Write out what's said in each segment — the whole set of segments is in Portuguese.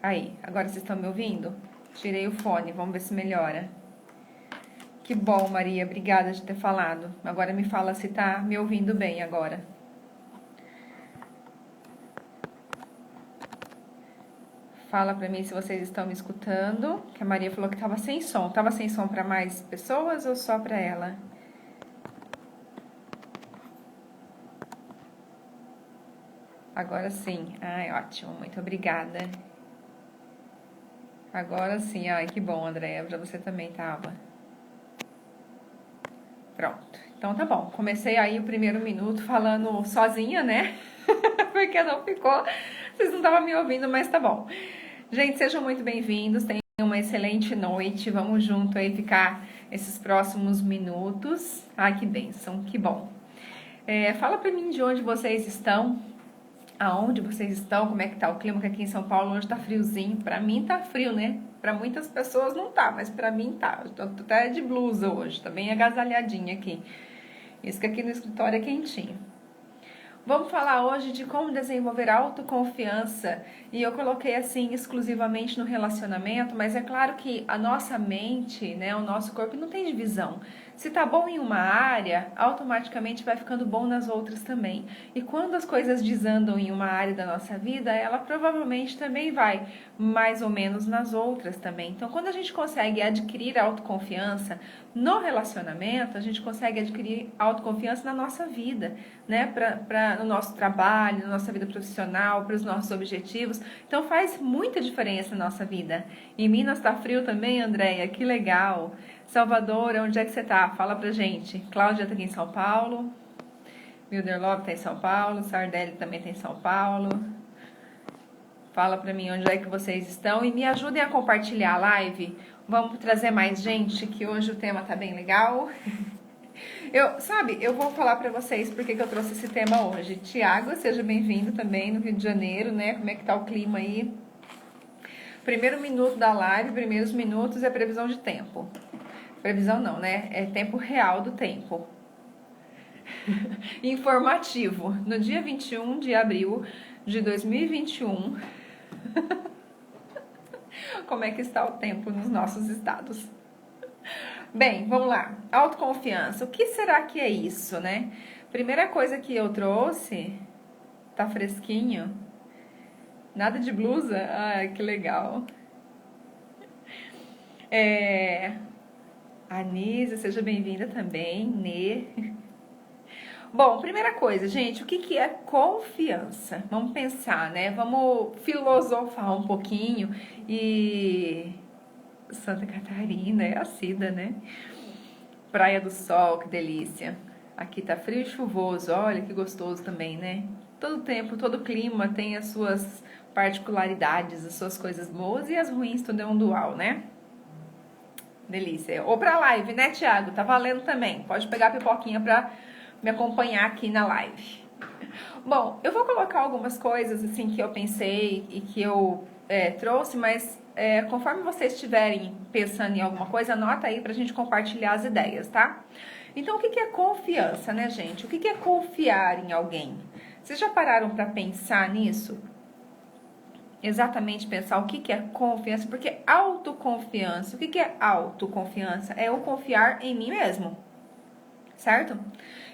Aí, agora vocês estão me ouvindo? Tirei o fone, vamos ver se melhora. Que bom, Maria, obrigada de ter falado. Agora me fala se tá me ouvindo bem agora. Fala pra mim se vocês estão me escutando, que a Maria falou que tava sem som. Tava sem som pra mais pessoas ou só pra ela? Agora sim. Ai, ótimo, muito obrigada. Agora sim, ai, que bom, Andréia, pra você também tava. Pronto, então tá bom. Comecei aí o primeiro minuto falando sozinha, né? Porque não ficou, vocês não estavam me ouvindo, mas tá bom. Gente, sejam muito bem-vindos, tenham uma excelente noite, vamos junto aí ficar esses próximos minutos. Ai, que bênção, que bom. Fala pra mim de onde vocês estão, aonde vocês estão, como é que tá o clima, que aqui em São Paulo hoje tá friozinho. Pra mim tá frio, né? Pra muitas pessoas não tá, mas pra mim tá. Eu tô até de blusa hoje, tá bem agasalhadinha aqui. Isso que aqui no escritório é quentinho. Vamos falar hoje de como desenvolver autoconfiança, e eu coloquei assim exclusivamente no relacionamento, mas é claro que a nossa mente, né, o nosso corpo não tem divisão. Se tá bom em uma área, automaticamente vai ficando bom nas outras também. E quando as coisas desandam em uma área da nossa vida, ela provavelmente também vai mais ou menos nas outras também. Então, quando a gente consegue adquirir autoconfiança no relacionamento, a gente consegue adquirir autoconfiança na nossa vida, né, no nosso trabalho, na nossa vida profissional, para os nossos objetivos. Então faz muita diferença na nossa vida. Em Minas tá frio também, Andréia? Que legal. Salvador, onde é que você tá? Fala pra gente. Cláudia tá aqui em São Paulo. Wilder Love tá em São Paulo. Sardelli também tá em São Paulo. Fala pra mim onde é que vocês estão e me ajudem a compartilhar a live. Vamos trazer mais gente, que hoje o tema tá bem legal. Eu vou falar pra vocês porque que eu trouxe esse tema hoje. Tiago, seja bem-vindo também no Rio de Janeiro, né? Como é que tá o clima aí? Primeiro minuto da live, primeiros minutos é previsão de tempo. Previsão não, né? É tempo real do tempo. Informativo. No dia 21 de abril de 2021, como é que está o tempo nos nossos estados? Bem, vamos lá. Autoconfiança. O que será que é isso, né? Primeira coisa que eu trouxe, tá fresquinho. Nada de blusa? Ai, que legal. Anísia, seja bem-vinda também, Nê. Bom, primeira coisa, gente, o que é confiança? Vamos pensar, né? Vamos filosofar um pouquinho e... Santa Catarina é a Cida, né? Praia do Sol, que delícia. Aqui tá frio e chuvoso, olha que gostoso também, né? Todo tempo, todo clima tem as suas particularidades, as suas coisas boas e as ruins, tudo é um dual, né? Delícia. Ou pra live, né, Thiago? Tá valendo também. Pode pegar a pipoquinha pra me acompanhar aqui na live. Bom, eu vou colocar algumas coisas assim que eu pensei e que eu trouxe, mas conforme vocês estiverem pensando em alguma coisa, anota aí pra gente compartilhar as ideias, tá? Então, o que é confiança, né, gente? O que é confiar em alguém? Vocês já pararam pra pensar nisso? Exatamente pensar o que é confiança, porque autoconfiança, o que é autoconfiança? É eu confiar em mim mesmo, certo?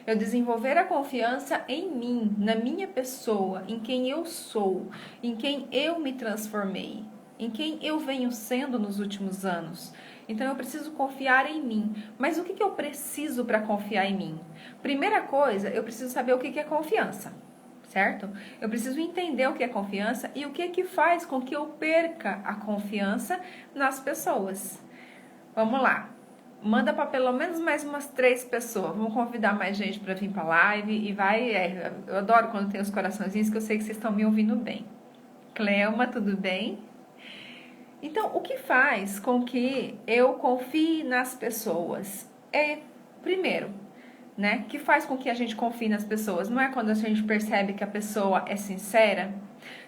Eu desenvolver a confiança em mim, na minha pessoa, em quem eu sou, em quem eu me transformei, em quem eu venho sendo nos últimos anos. Então eu preciso confiar em mim. Mas o que eu preciso para confiar em mim? Primeira coisa, eu preciso saber o que é confiança. Certo? Eu preciso entender o que é confiança e o que faz com que eu perca a confiança nas pessoas. Vamos lá. Manda para pelo menos mais umas 3 pessoas. Vamos convidar mais gente para vir para a live e vai. Eu adoro quando tem os coraçõezinhos, que eu sei que vocês estão me ouvindo bem. Cleuma, tudo bem? Então, o que faz com que eu confie nas pessoas? Primeiro, né? Que faz com que a gente confie nas pessoas. Não é quando a gente percebe que a pessoa é sincera?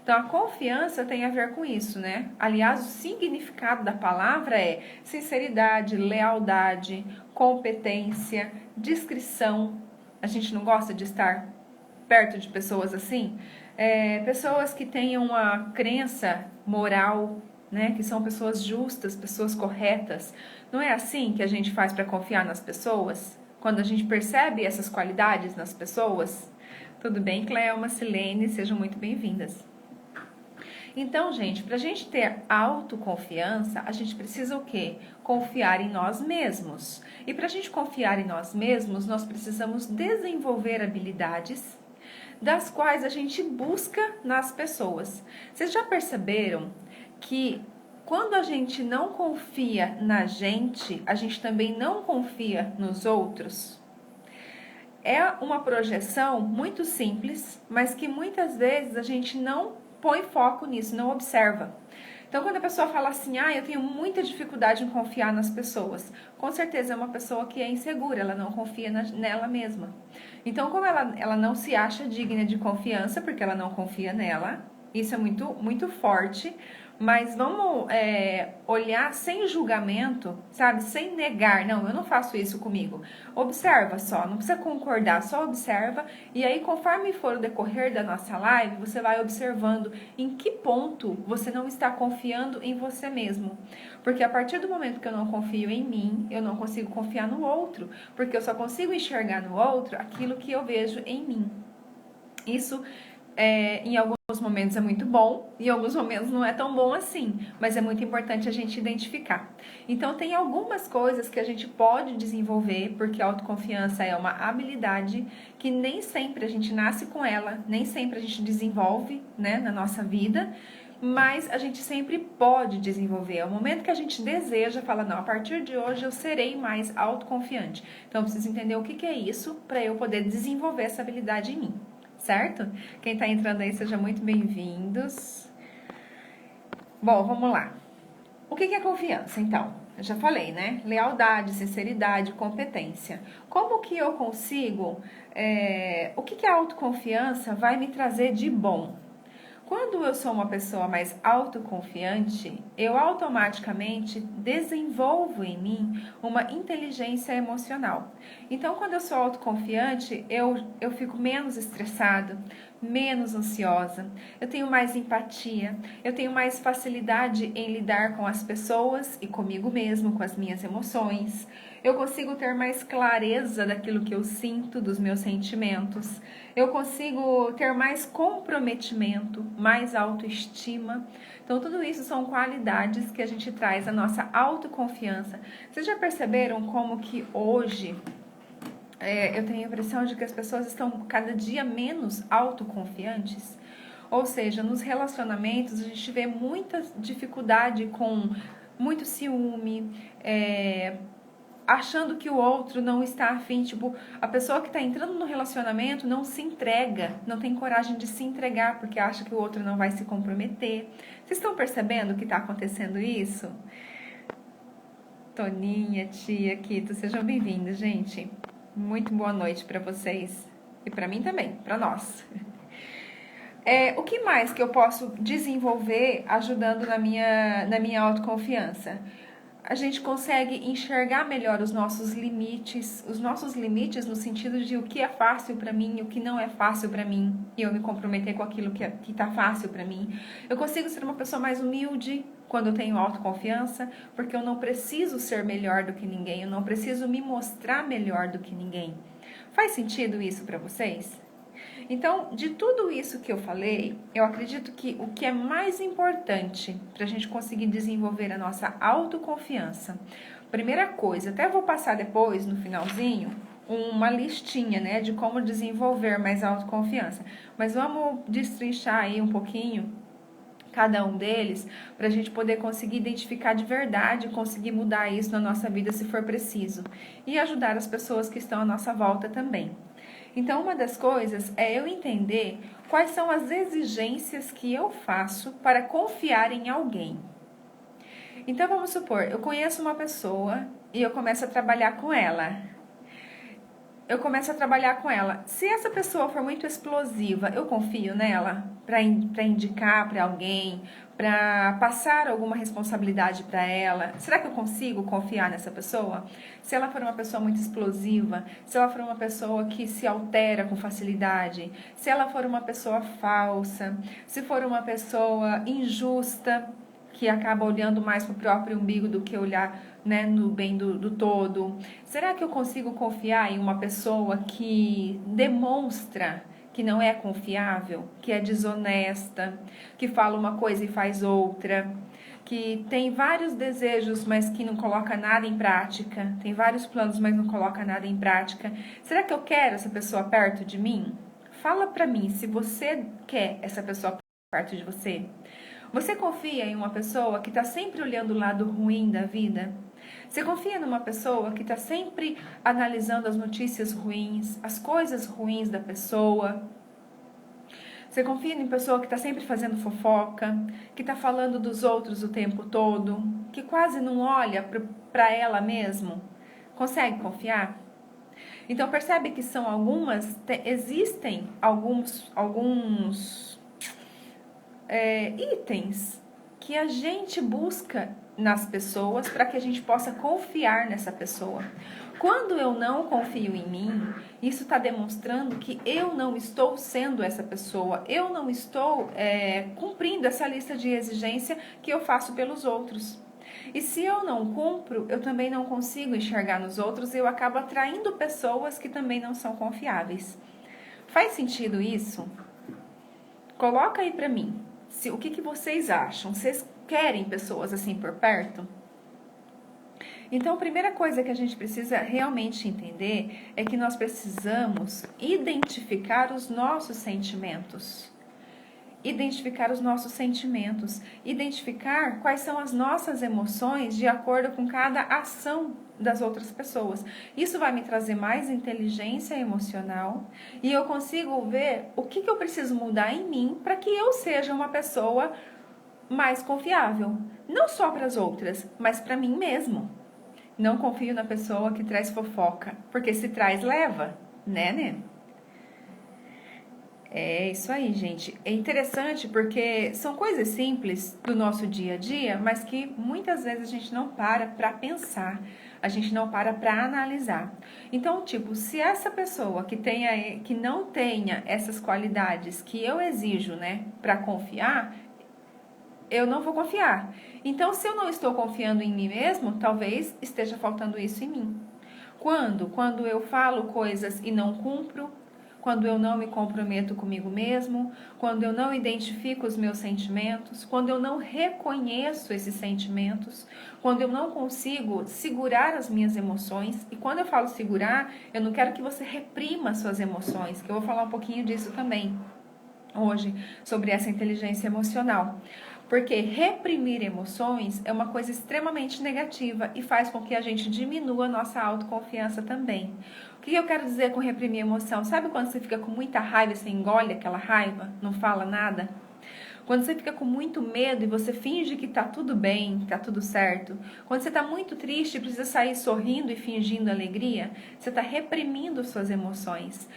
Então, a confiança tem a ver com isso, né? Aliás, o significado da palavra é sinceridade, lealdade, competência, discrição. A gente não gosta de estar perto de pessoas assim? pessoas que tenham uma crença moral, né? Que são pessoas justas, pessoas corretas. Não é assim que a gente faz para confiar nas pessoas? Quando a gente percebe essas qualidades nas pessoas? Tudo bem, Cleoma, Silene, sejam muito bem-vindas. Então, gente, para a gente ter autoconfiança, a gente precisa o quê? Confiar em nós mesmos. E para a gente confiar em nós mesmos, nós precisamos desenvolver habilidades das quais a gente busca nas pessoas. Vocês já perceberam que quando a gente não confia na gente, a gente também não confia nos outros? É uma projeção muito simples, mas que muitas vezes a gente não põe foco nisso, não observa. Então, quando a pessoa fala assim, eu tenho muita dificuldade em confiar nas pessoas, com certeza é uma pessoa que é insegura, ela não confia nela mesma. Então, como ela não se acha digna de confiança, porque ela não confia nela, isso é muito, muito forte, mas vamos olhar sem julgamento, sabe? Sem negar, não, eu não faço isso comigo. Observa só, não precisa concordar, só observa. E aí, conforme for o decorrer da nossa live, você vai observando em que ponto você não está confiando em você mesmo. Porque a partir do momento que eu não confio em mim, eu não consigo confiar no outro. Porque eu só consigo enxergar no outro aquilo que eu vejo em mim. Isso em alguns momentos é muito bom, em alguns momentos não é tão bom assim, mas é muito importante a gente identificar. Então, tem algumas coisas que a gente pode desenvolver, porque a autoconfiança é uma habilidade que nem sempre a gente nasce com ela, nem sempre a gente desenvolve, né, na nossa vida, mas a gente sempre pode desenvolver. É o momento que a gente deseja, fala, não, a partir de hoje eu serei mais autoconfiante. Então, eu preciso entender o que é isso para eu poder desenvolver essa habilidade em mim. Certo? Quem está entrando aí, seja muito bem-vindos. Bom, vamos lá. O que é confiança, então? Eu já falei, né? Lealdade, sinceridade, competência. Como que eu consigo... o que a autoconfiança vai me trazer de bom? Quando eu sou uma pessoa mais autoconfiante, eu automaticamente desenvolvo em mim uma inteligência emocional. Então, quando eu sou autoconfiante, eu fico menos estressado, menos ansiosa, eu tenho mais empatia, eu tenho mais facilidade em lidar com as pessoas e comigo mesmo, com as minhas emoções. Eu consigo ter mais clareza daquilo que eu sinto, dos meus sentimentos. Eu consigo ter mais comprometimento, mais autoestima. Então, tudo isso são qualidades que a gente traz à nossa autoconfiança. Vocês já perceberam como que hoje eu tenho a impressão de que as pessoas estão cada dia menos autoconfiantes? Ou seja, nos relacionamentos a gente vê muita dificuldade com muito ciúme, achando que o outro não está afim, tipo, a pessoa que está entrando no relacionamento não se entrega, não tem coragem de se entregar porque acha que o outro não vai se comprometer. Vocês estão percebendo que está acontecendo isso? Toninha, tia, Kito, sejam bem-vindos, gente. Muito boa noite para vocês e para mim também, para nós. O que mais que eu posso desenvolver ajudando na minha autoconfiança? A gente consegue enxergar melhor os nossos limites no sentido de o que é fácil para mim e o que não é fácil para mim, e eu me comprometer com aquilo que tá fácil para mim. Eu consigo ser uma pessoa mais humilde quando eu tenho autoconfiança, porque eu não preciso ser melhor do que ninguém, eu não preciso me mostrar melhor do que ninguém. Faz sentido isso para vocês? Então, de tudo isso que eu falei, eu acredito que o que é mais importante para a gente conseguir desenvolver a nossa autoconfiança, primeira coisa, até vou passar depois, no finalzinho, uma listinha, né, de como desenvolver mais autoconfiança. Mas vamos destrinchar aí um pouquinho cada um deles, para a gente poder conseguir identificar de verdade, conseguir mudar isso na nossa vida se for preciso. E ajudar as pessoas que estão à nossa volta também. Então, uma das coisas é eu entender quais são as exigências que eu faço para confiar em alguém. Então, vamos supor, eu conheço uma pessoa e eu começo a trabalhar com ela. Se essa pessoa for muito explosiva, eu confio nela para indicar para alguém, para passar alguma responsabilidade para ela? Será que eu consigo confiar nessa pessoa? Se ela for uma pessoa muito explosiva, se ela for uma pessoa que se altera com facilidade, se ela for uma pessoa falsa, se for uma pessoa injusta, que acaba olhando mais para o próprio umbigo do que olhar, né, no bem do todo. Será que eu consigo confiar em uma pessoa que demonstra que não é confiável, que é desonesta, que fala uma coisa e faz outra, que tem vários desejos, mas que não coloca nada em prática, tem vários planos, mas não coloca nada em prática? Será que eu quero essa pessoa perto de mim? Fala pra mim se você quer essa pessoa perto de você. Você confia em uma pessoa que está sempre olhando o lado ruim da vida? Você confia numa pessoa que está sempre analisando as notícias ruins, as coisas ruins da pessoa? Você confia em pessoa que está sempre fazendo fofoca, que está falando dos outros o tempo todo, que quase não olha para ela mesmo? Consegue confiar? Então percebe que são existem alguns itens que a gente busca nas pessoas para que a gente possa confiar nessa pessoa. Quando eu não confio em mim, isso está demonstrando que eu não estou sendo essa pessoa, eu não estou cumprindo essa lista de exigência que eu faço pelos outros. E se eu não cumpro, eu também não consigo enxergar nos outros e eu acabo atraindo pessoas que também não são confiáveis. Faz sentido isso? Coloca aí para mim. O que vocês acham? Vocês querem pessoas assim por perto? Então, a primeira coisa que a gente precisa realmente entender é que nós precisamos identificar os nossos sentimentos. Identificar os nossos sentimentos. Identificar quais são as nossas emoções de acordo com cada ação das outras pessoas. Isso vai me trazer mais inteligência emocional e eu consigo ver o que eu preciso mudar em mim para que eu seja uma pessoa mais confiável. Não só para as outras, mas para mim mesmo. Não confio na pessoa que traz fofoca, porque se traz, leva, né? É isso aí, gente. É interessante porque são coisas simples do nosso dia a dia, mas que muitas vezes a gente não para pensar, a gente não para analisar. Então, tipo, se essa pessoa que não tenha essas qualidades que eu exijo, né, para confiar, eu não vou confiar. Então, se eu não estou confiando em mim mesmo, talvez esteja faltando isso em mim. Quando eu falo coisas e não cumpro, quando eu não me comprometo comigo mesmo, quando eu não identifico os meus sentimentos, quando eu não reconheço esses sentimentos, quando eu não consigo segurar as minhas emoções. E quando eu falo segurar, eu não quero que você reprima suas emoções, que eu vou falar um pouquinho disso também hoje, sobre essa inteligência emocional. Porque reprimir emoções é uma coisa extremamente negativa e faz com que a gente diminua a nossa autoconfiança também. O que eu quero dizer com reprimir emoção? Sabe quando você fica com muita raiva e você engole aquela raiva, não fala nada? Quando você fica com muito medo e você finge que tá tudo bem, tá tudo certo. Quando você tá muito triste e precisa sair sorrindo e fingindo alegria, você tá reprimindo suas emoções.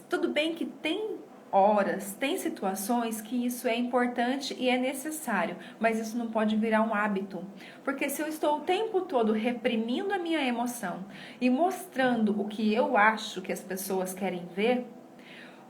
Tudo bem que tem horas, tem situações que isso é importante e é necessário, mas isso não pode virar um hábito, porque se eu estou o tempo todo reprimindo a minha emoção e mostrando o que eu acho que as pessoas querem ver,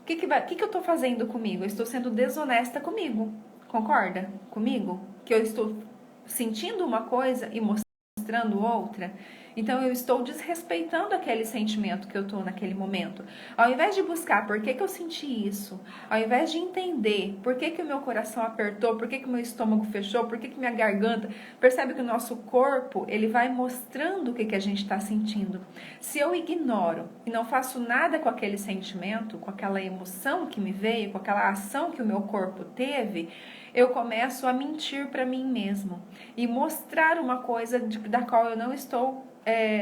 o que eu estou fazendo comigo? Eu estou sendo desonesta comigo, concorda comigo? Que eu estou sentindo uma coisa e mostrando outra. Então eu estou desrespeitando aquele sentimento que eu estou naquele momento. Ao invés de buscar por que eu senti isso, ao invés de entender por que o meu coração apertou, por que o meu estômago fechou, por que minha garganta, percebe que o nosso corpo, ele vai mostrando o que a gente está sentindo. Se eu ignoro e não faço nada com aquele sentimento, com aquela emoção que me veio, com aquela ação que o meu corpo teve, eu começo a mentir para mim mesmo e mostrar uma coisa da qual eu não estou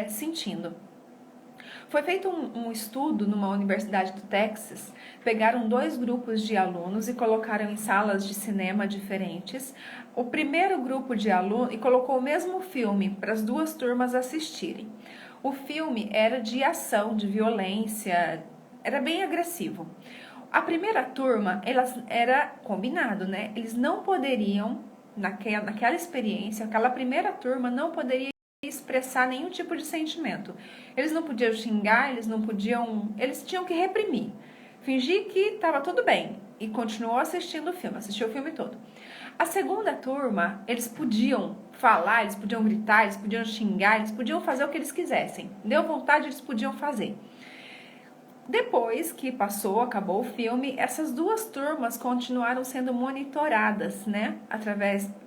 sentindo. Foi feito um estudo numa universidade do Texas. Pegaram 2 grupos de alunos e colocaram em salas de cinema diferentes. O primeiro grupo de alunos e colocou o mesmo filme para as 2 turmas assistirem. O filme era de ação, de violência, era bem agressivo. A primeira turma, era combinado, né? Eles não poderiam, naquela experiência, aquela primeira turma não poderia expressar nenhum tipo de sentimento. Eles não podiam xingar, eles tinham que reprimir. Fingir que estava tudo bem e continuou assistindo o filme, assistiu o filme todo. A segunda turma, eles podiam falar, eles podiam gritar, eles podiam xingar, eles podiam fazer o que eles quisessem. Deu vontade, eles podiam fazer. Depois que acabou o filme, essas duas turmas continuaram sendo monitoradas, né,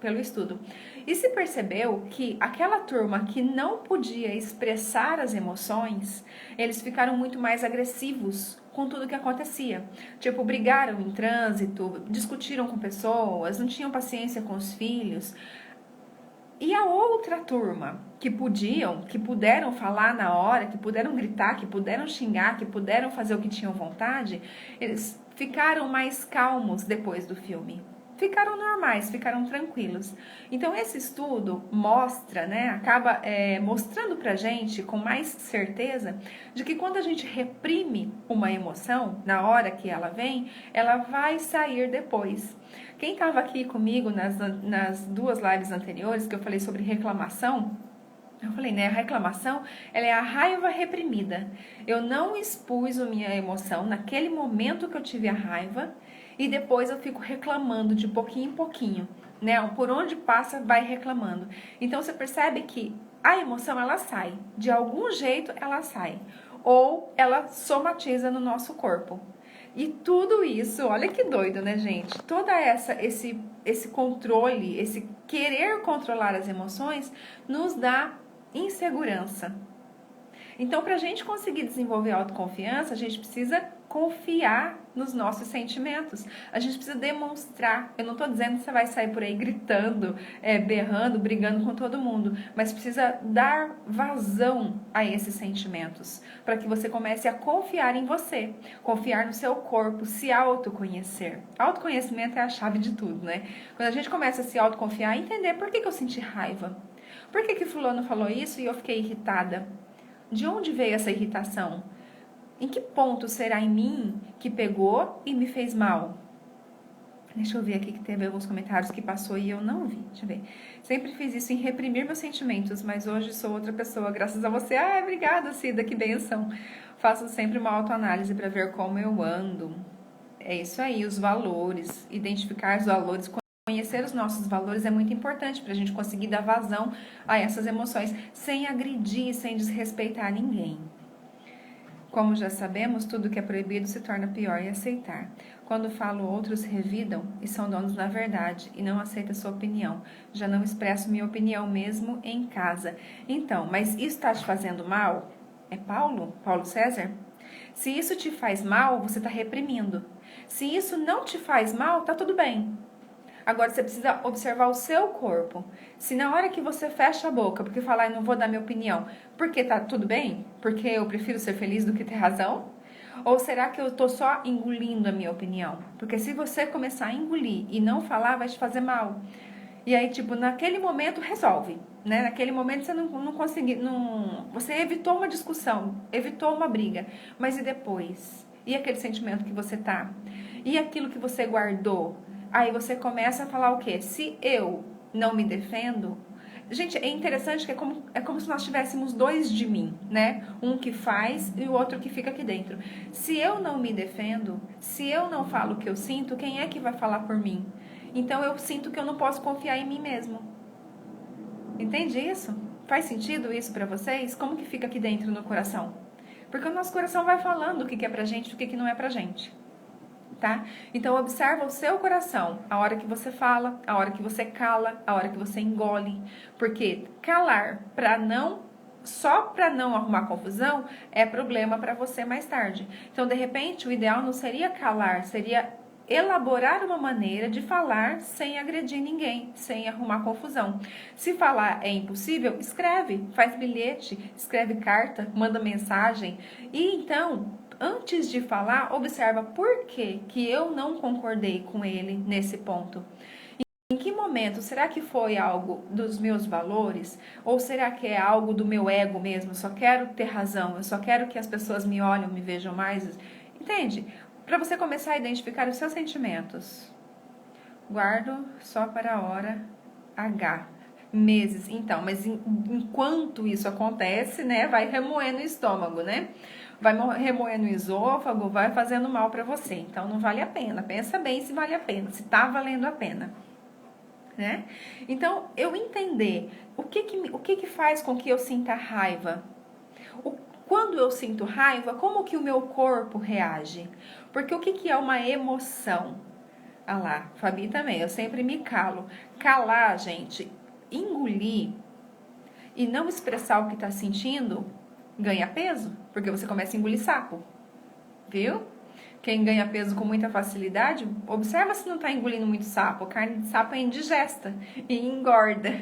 pelo estudo. E se percebeu que aquela turma que não podia expressar as emoções, eles ficaram muito mais agressivos com tudo que acontecia. Tipo, brigaram em trânsito, discutiram com pessoas, não tinham paciência com os filhos. E a outra turma que puderam falar na hora, que puderam gritar, que puderam xingar, que puderam fazer o que tinham vontade, eles ficaram mais calmos depois do filme. Ficaram normais, ficaram tranquilos. Então esse estudo mostra, né, acaba mostrando pra gente com mais certeza de que quando a gente reprime uma emoção, na hora que ela vem, ela vai sair depois. Quem estava aqui comigo nas duas lives anteriores, que eu falei sobre reclamação, eu falei, né, a reclamação, ela é a raiva reprimida. Eu não expus a minha emoção naquele momento que eu tive a raiva e depois eu fico reclamando de pouquinho em pouquinho, né? Por onde passa, vai reclamando. Então, você percebe que a emoção, ela sai. De algum jeito, ela sai. Ou ela somatiza no nosso corpo. E tudo isso, olha que doido, né, gente? Toda esse controle, esse querer controlar as emoções, nos dá insegurança. Então, para a gente conseguir desenvolver autoconfiança, a gente precisa confiar nos nossos sentimentos. A gente precisa demonstrar. Eu não estou dizendo que você vai sair por aí gritando, berrando, brigando com todo mundo, mas precisa dar vazão a esses sentimentos, para que você comece a confiar em você, confiar no seu corpo, se autoconhecer. Autoconhecimento é a chave de tudo, né? Quando a gente começa a se autoconfiar, entender por que eu senti raiva. Por que fulano falou isso e eu fiquei irritada? De onde veio essa irritação? Em que ponto será em mim que pegou e me fez mal? Deixa eu ver aqui que teve alguns comentários que passou e eu não vi. Deixa eu ver. Sempre fiz isso em reprimir meus sentimentos, mas hoje sou outra pessoa, graças a você. Ah, obrigada, Cida, que benção. Faço sempre uma autoanálise para ver como eu ando. É isso aí, os valores. Identificar os valores. Conhecer os nossos valores é muito importante para a gente conseguir dar vazão a essas emoções, sem agredir, sem desrespeitar ninguém. Como já sabemos, tudo que é proibido se torna pior e aceitar. Quando falo, outros revidam e são donos da verdade e não aceitam sua opinião. Já não expresso minha opinião mesmo em casa. Então, mas isso está te fazendo mal? É Paulo César? Se isso te faz mal, você está reprimindo. Se isso não te faz mal, tá tudo bem. Agora, você precisa observar o seu corpo. Se na hora que você fecha a boca, porque falar, eu não vou dar minha opinião, porque tá tudo bem? Porque eu prefiro ser feliz do que ter razão? Ou será que eu tô só engolindo a minha opinião? Porque se você começar a engolir e não falar, vai te fazer mal. E aí, tipo, naquele momento resolve, né? Naquele momento você não conseguiu, você evitou uma discussão, evitou uma briga. Mas e depois? E aquele sentimento que você tá? E aquilo que você guardou? Aí você começa a falar o quê? Se eu não me defendo... Gente, é interessante que é como se nós tivéssemos dois de mim, né? Um que faz e o outro que fica aqui dentro. Se eu não me defendo, se eu não falo o que eu sinto, quem é que vai falar por mim? Então eu sinto que eu não posso confiar em mim mesmo. Entende isso? Faz sentido isso pra vocês? Como que fica aqui dentro no coração? Porque o nosso coração vai falando o que é pra gente e o que não é pra gente. Tá? Então observa o seu coração, a hora que você fala, a hora que você cala, a hora que você engole, porque calar só para não arrumar confusão é problema para você mais tarde. Então, de repente, o ideal não seria calar, seria elaborar uma maneira de falar sem agredir ninguém, sem arrumar confusão. Se falar é impossível, escreve, faz bilhete, escreve carta, manda mensagem e então, antes de falar, observa por que eu não concordei com ele nesse ponto. Em que momento? Será que foi algo dos meus valores? Ou será que é algo do meu ego mesmo? Eu só quero ter razão, eu só quero que as pessoas me olhem, me vejam mais. Entende? para você começar a identificar os seus sentimentos. Guardo só para a hora H. Meses, então, mas enquanto isso acontece, né, vai remoendo o estômago, né? Vai remoendo o esôfago, vai fazendo mal para você. Então, não vale a pena. Pensa bem se vale a pena, se tá valendo a pena, né? Então, eu entender o que faz com que eu sinta raiva. Quando eu sinto raiva, como que o meu corpo reage? Porque o que é uma emoção? Ah lá, Fabi também, eu sempre me calo. Calar, gente, engolir e não expressar o que está sentindo, ganha peso, porque você começa a engolir sapo, viu? Quem ganha peso com muita facilidade, observa se não está engolindo muito sapo. A carne de sapo é indigesta e engorda.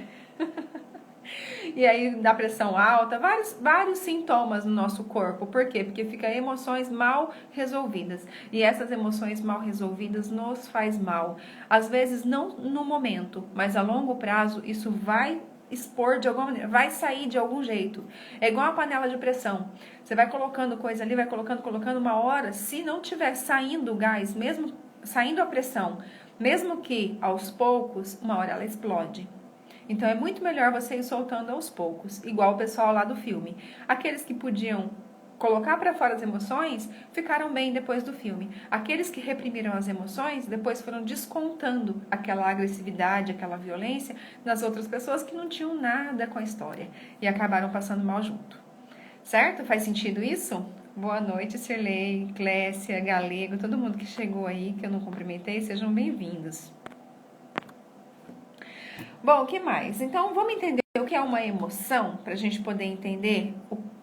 E aí dá pressão alta, vários sintomas no nosso corpo. Por quê? Porque fica emoções mal resolvidas. E essas emoções mal resolvidas nos faz mal. Às vezes não no momento, mas a longo prazo isso vai expor de alguma maneira, vai sair de algum jeito. É igual a panela de pressão. Você vai colocando coisa ali, vai colocando, uma hora, se não tiver saindo o gás, mesmo saindo a pressão, mesmo que aos poucos, uma hora ela explode. Então, é muito melhor você ir soltando aos poucos, igual o pessoal lá do filme. Aqueles que podiam colocar para fora as emoções, ficaram bem depois do filme. Aqueles que reprimiram as emoções, depois foram descontando aquela agressividade, aquela violência nas outras pessoas que não tinham nada com a história e acabaram passando mal junto. Certo? Faz sentido isso? Boa noite, Cirlei, Clécia, Galego, todo mundo que chegou aí, que eu não cumprimentei, sejam bem-vindos. Bom, o que mais? Então, vamos entender o que é uma emoção, para a gente poder entender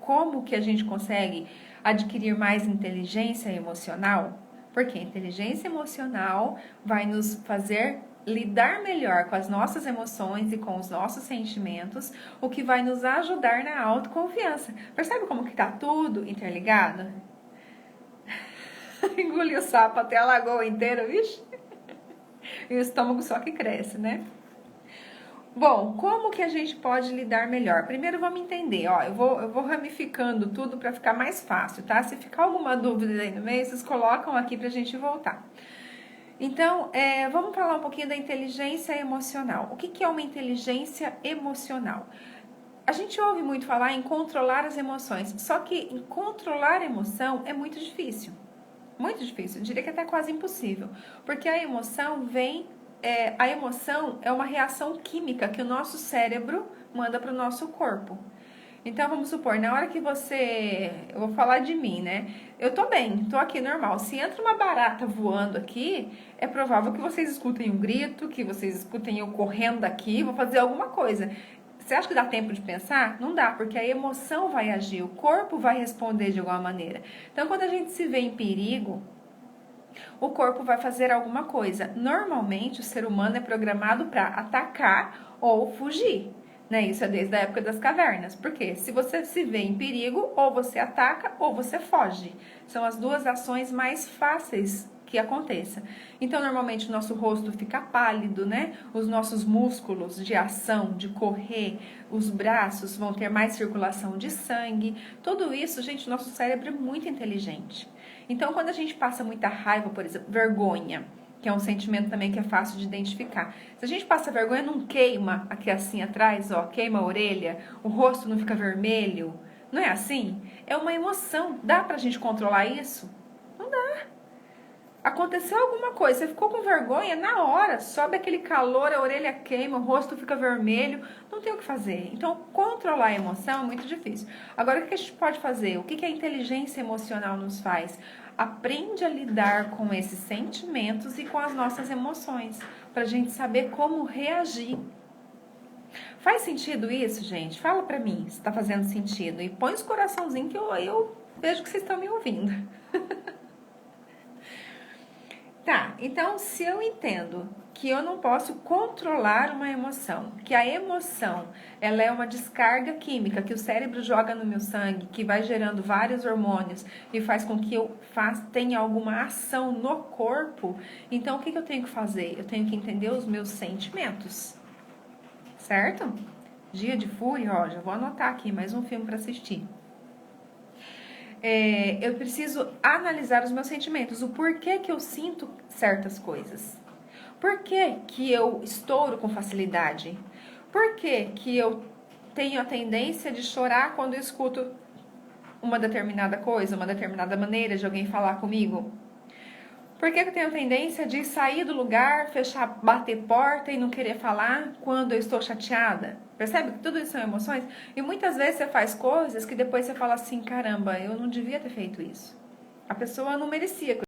como que a gente consegue adquirir mais inteligência emocional? Porque a inteligência emocional vai nos fazer lidar melhor com as nossas emoções e com os nossos sentimentos, o que vai nos ajudar na autoconfiança. Percebe como que tá tudo interligado? Engoliu o sapo até a lagoa inteira, vixe? E o estômago só que cresce, né? Bom, como que a gente pode lidar melhor? Primeiro vamos entender, ó, eu vou ramificando tudo para ficar mais fácil, tá? Se ficar alguma dúvida aí no meio, vocês colocam aqui pra gente voltar. Então, vamos falar um pouquinho da inteligência emocional. O que é uma inteligência emocional? A gente ouve muito falar em controlar as emoções, só que em controlar a emoção é muito difícil. Muito difícil, eu diria que até quase impossível, porque a emoção é uma reação química que o nosso cérebro manda para o nosso corpo. Então, vamos supor, na hora que eu vou falar de mim, né? Eu tô bem, tô aqui normal. Se entra uma barata voando aqui, é provável que vocês escutem um grito, que vocês escutem eu correndo daqui, vou fazer alguma coisa. Você acha que dá tempo de pensar? Não dá, porque a emoção vai agir, o corpo vai responder de alguma maneira. Então, quando a gente se vê em perigo, o corpo vai fazer alguma coisa. Normalmente, o ser humano é programado para atacar ou fugir. Né? Isso é desde a época das cavernas. Porque se você se vê em perigo, ou você ataca ou você foge. São as duas ações mais fáceis que aconteça. Então, normalmente, o nosso rosto fica pálido, né? Os nossos músculos de ação, de correr, os braços vão ter mais circulação de sangue. Tudo isso, gente, nosso cérebro é muito inteligente. Então, quando a gente passa muita raiva, por exemplo, vergonha, que é um sentimento também que é fácil de identificar. Se a gente passa vergonha, não queima aqui assim atrás, ó, queima a orelha, o rosto não fica vermelho. Não é assim? É uma emoção. Dá pra gente controlar isso? Não dá. Aconteceu alguma coisa, você ficou com vergonha, na hora, sobe aquele calor, a orelha queima, o rosto fica vermelho, não tem o que fazer. Então, controlar a emoção é muito difícil. Agora, o que a gente pode fazer? O que a inteligência emocional nos faz? Aprende a lidar com esses sentimentos e com as nossas emoções, para a gente saber como reagir. Faz sentido isso, gente? Fala pra mim se tá fazendo sentido. E põe os coraçãozinhos que eu vejo que vocês estão me ouvindo. Tá, então se eu entendo que eu não posso controlar uma emoção, que a emoção ela é uma descarga química que o cérebro joga no meu sangue, que vai gerando vários hormônios e faz com que eu tenha alguma ação no corpo, então o que eu tenho que fazer? Eu tenho que entender os meus sentimentos, certo? Dia de Fúria, ó, já vou anotar aqui mais um filme para assistir. eu preciso analisar os meus sentimentos, o porquê que eu sinto certas coisas. Por que que eu estouro com facilidade? Por que que eu tenho a tendência de chorar quando eu escuto uma determinada coisa, uma determinada maneira de alguém falar comigo? Por que eu tenho a tendência de sair do lugar, fechar, bater porta e não querer falar quando eu estou chateada? Percebe que tudo isso são emoções? E muitas vezes você faz coisas que depois você fala assim, caramba, eu não devia ter feito isso. A pessoa não merecia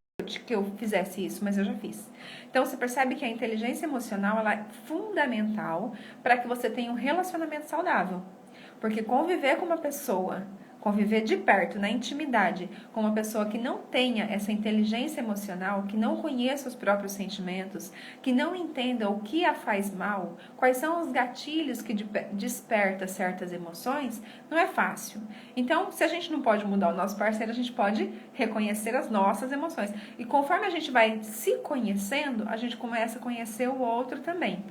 que eu fizesse isso, mas eu já fiz. Então você percebe que a inteligência emocional ela é fundamental para que você tenha um relacionamento saudável. Porque conviver com uma pessoa, conviver de perto, na intimidade, com uma pessoa que não tenha essa inteligência emocional, que não conheça os próprios sentimentos, que não entenda o que a faz mal, quais são os gatilhos que desperta certas emoções, não é fácil. Então, se a gente não pode mudar o nosso parceiro, a gente pode reconhecer as nossas emoções. E conforme a gente vai se conhecendo, a gente começa a conhecer o outro também.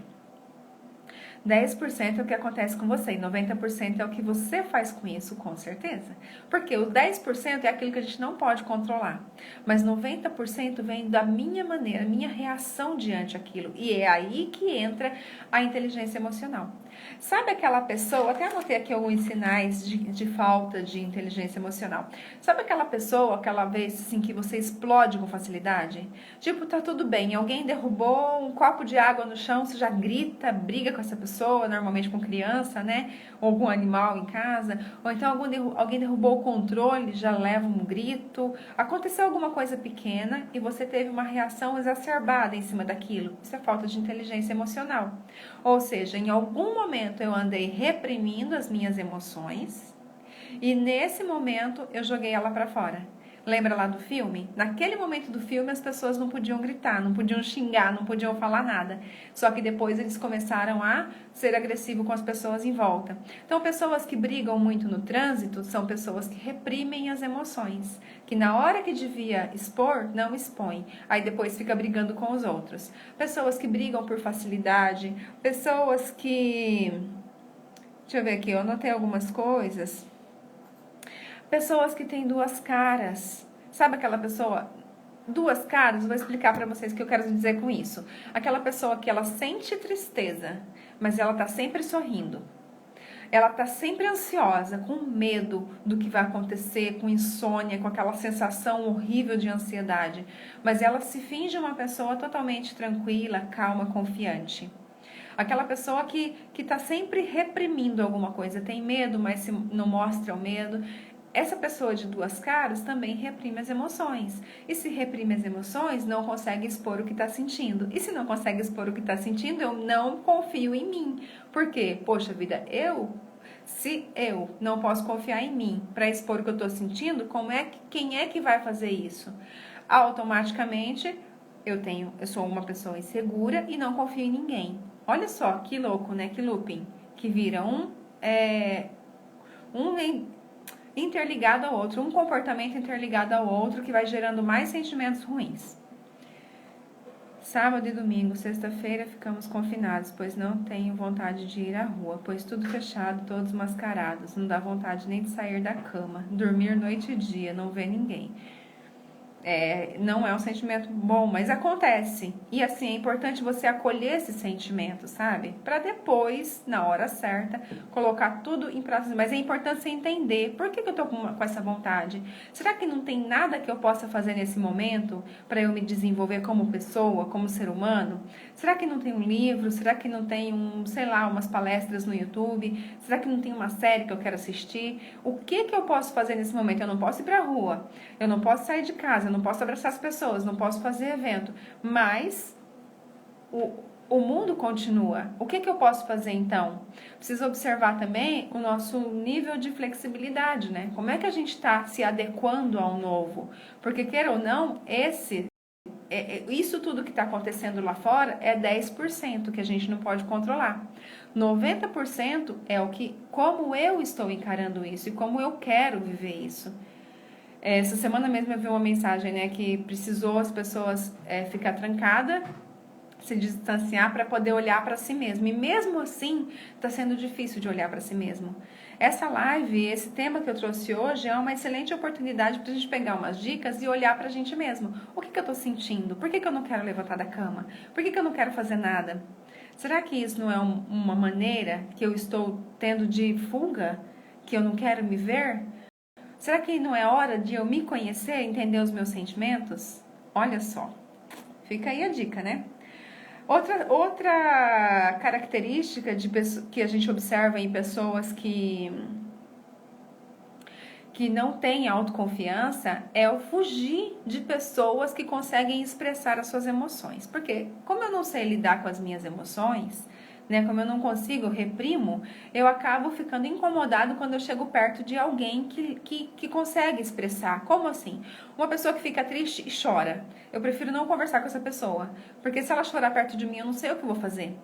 10% é o que acontece com você e 90% é o que você faz com isso, com certeza. Porque o 10% é aquilo que a gente não pode controlar. Mas 90% vem da minha maneira, minha reação diante aquilo. E é aí que entra a inteligência emocional. Sabe aquela pessoa, até anotei aqui alguns sinais de falta de inteligência emocional. Sabe aquela pessoa, aquela vez assim que você explode com facilidade? Tipo, tá tudo bem, alguém derrubou um copo de água no chão, você já grita, briga com essa pessoa, normalmente com criança, né? Ou algum animal em casa. Ou então alguém derrubou o controle, já leva um grito. Aconteceu alguma coisa pequena e você teve uma reação exacerbada em cima daquilo. Isso é falta de inteligência emocional. Ou seja, em algum momento eu andei reprimindo as minhas emoções e nesse momento eu joguei ela para fora. Lembra lá do filme? Naquele momento do filme as pessoas não podiam gritar, não podiam xingar, não podiam falar nada. Só que depois eles começaram a ser agressivos com as pessoas em volta. Então, pessoas que brigam muito no trânsito são pessoas que reprimem as emoções. Que na hora que devia expor, não expõe. Aí depois fica brigando com os outros. Pessoas que brigam por facilidade. Pessoas que... Deixa eu ver aqui, eu anotei algumas coisas. Pessoas que têm duas caras. Sabe aquela pessoa? Duas caras, vou explicar para vocês o que eu quero dizer com isso. Aquela pessoa que ela sente tristeza, mas ela tá sempre sorrindo. Ela tá sempre ansiosa, com medo do que vai acontecer, com insônia, com aquela sensação horrível de ansiedade. Mas ela se finge uma pessoa totalmente tranquila, calma, confiante. Aquela pessoa que tá sempre reprimindo alguma coisa, tem medo, mas não mostra o medo. Essa pessoa de duas caras também reprime as emoções. E se reprime as emoções, não consegue expor o que está sentindo. E se não consegue expor o que está sentindo, eu não confio em mim. Por quê? Poxa vida, se eu não posso confiar em mim para expor o que eu estou sentindo, quem é que vai fazer isso? Automaticamente, eu sou uma pessoa insegura e não confio em ninguém. Olha só, que louco, né? Que looping. Que vira um interligado ao outro, um comportamento interligado ao outro que vai gerando mais sentimentos ruins. Sábado e domingo, sexta-feira ficamos confinados, pois não tenho vontade de ir à rua, pois tudo fechado, todos mascarados, não dá vontade nem de sair da cama, dormir noite e dia, não ver ninguém. Não é um sentimento bom, mas acontece. E assim, é importante você acolher esse sentimento, sabe? Para depois, na hora certa, colocar tudo em prática. Mas é importante você entender por que eu tô com essa vontade. Será que não tem nada que eu possa fazer nesse momento para eu me desenvolver como pessoa, como ser humano? Será que não tem um livro? Será que não tem umas palestras no YouTube? Será que não tem uma série que eu quero assistir? O que eu posso fazer nesse momento? Eu não posso ir pra rua, eu não posso sair de casa, eu não posso abraçar as pessoas, não posso fazer evento, mas o mundo continua. O que eu posso fazer então? Preciso observar também o nosso nível de flexibilidade, né? Como é que a gente está se adequando ao novo? Porque, queira ou não, isso tudo que está acontecendo lá fora é 10% que a gente não pode controlar. 90% é como eu estou encarando isso e como eu quero viver isso. Essa semana mesmo eu vi uma mensagem, né, que precisou as pessoas ficar trancada, se distanciar para poder olhar para si mesmo. E mesmo assim, está sendo difícil de olhar para si mesmo. essa live, esse tema que eu trouxe hoje é uma excelente oportunidade para a gente pegar umas dicas e olhar para a gente mesmo. O que eu estou sentindo? Por que eu não quero levantar da cama? Por que eu não quero fazer nada? Será que isso não é uma maneira que eu estou tendo de fuga? Que eu não quero me ver? Será que não é hora de eu me conhecer, entender os meus sentimentos? Olha só, fica aí a dica, né? Outra característica que a gente observa em pessoas que não têm autoconfiança é o fugir de pessoas que conseguem expressar as suas emoções. Porque como eu não sei lidar com as minhas emoções, né, como eu não consigo, reprimo, eu acabo ficando incomodado quando eu chego perto de alguém que consegue expressar. Como assim? Uma pessoa que fica triste e chora. Eu prefiro não conversar com essa pessoa, porque se ela chorar perto de mim, eu não sei o que vou fazer.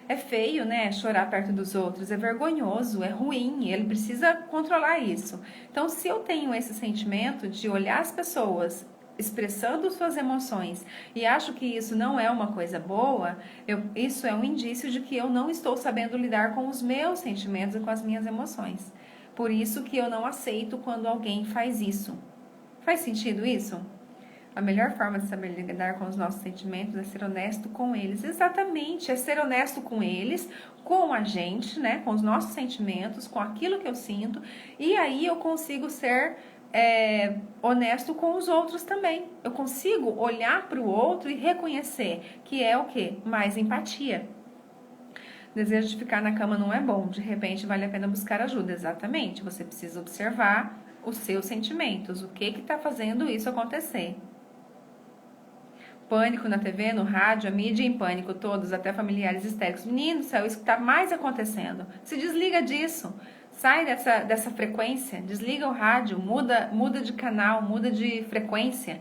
É feio, né? Chorar perto dos outros, é vergonhoso, é ruim, ele precisa controlar isso. Então, se eu tenho esse sentimento de olhar as pessoas expressando suas emoções e acho que isso não é uma coisa boa, isso é um indício de que eu não estou sabendo lidar com os meus sentimentos e com as minhas emoções. Por isso que eu não aceito quando alguém faz isso. Faz sentido isso? A melhor forma de saber lidar com os nossos sentimentos é ser honesto com eles. Exatamente, é ser honesto com eles, com a gente, né? Com os nossos sentimentos, com aquilo que eu sinto. E aí eu consigo ser honesto com os outros também. Eu consigo olhar para o outro e reconhecer que é o quê? Mais empatia. Desejo de ficar na cama não é bom. De repente vale a pena buscar ajuda. Exatamente, você precisa observar os seus sentimentos. O que está fazendo isso acontecer? Pânico na TV, no rádio, a mídia em pânico, todos, até familiares histéricos. Menino do céu, isso que está mais acontecendo. Se desliga disso. Sai dessa frequência, desliga o rádio, muda de canal, muda de frequência.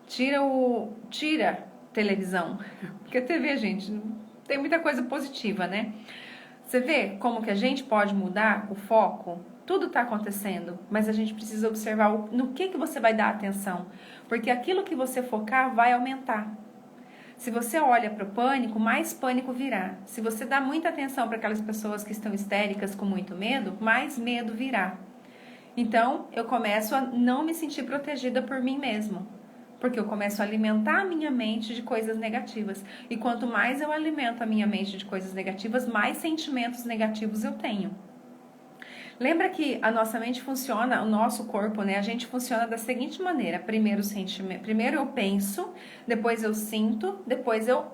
Tira televisão. Porque a TV, gente, tem muita coisa positiva, né? Você vê como que a gente pode mudar o foco? Tudo está acontecendo, mas a gente precisa observar no que você vai dar atenção. Porque aquilo que você focar vai aumentar. Se você olha para o pânico, mais pânico virá. Se você dá muita atenção para aquelas pessoas que estão histéricas com muito medo, mais medo virá. Então, eu começo a não me sentir protegida por mim mesmo. Porque eu começo a alimentar a minha mente de coisas negativas. E quanto mais eu alimento a minha mente de coisas negativas, mais sentimentos negativos eu tenho. Lembra que a nossa mente funciona, o nosso corpo, né? A gente funciona da seguinte maneira. Primeiro eu penso, depois eu sinto, depois eu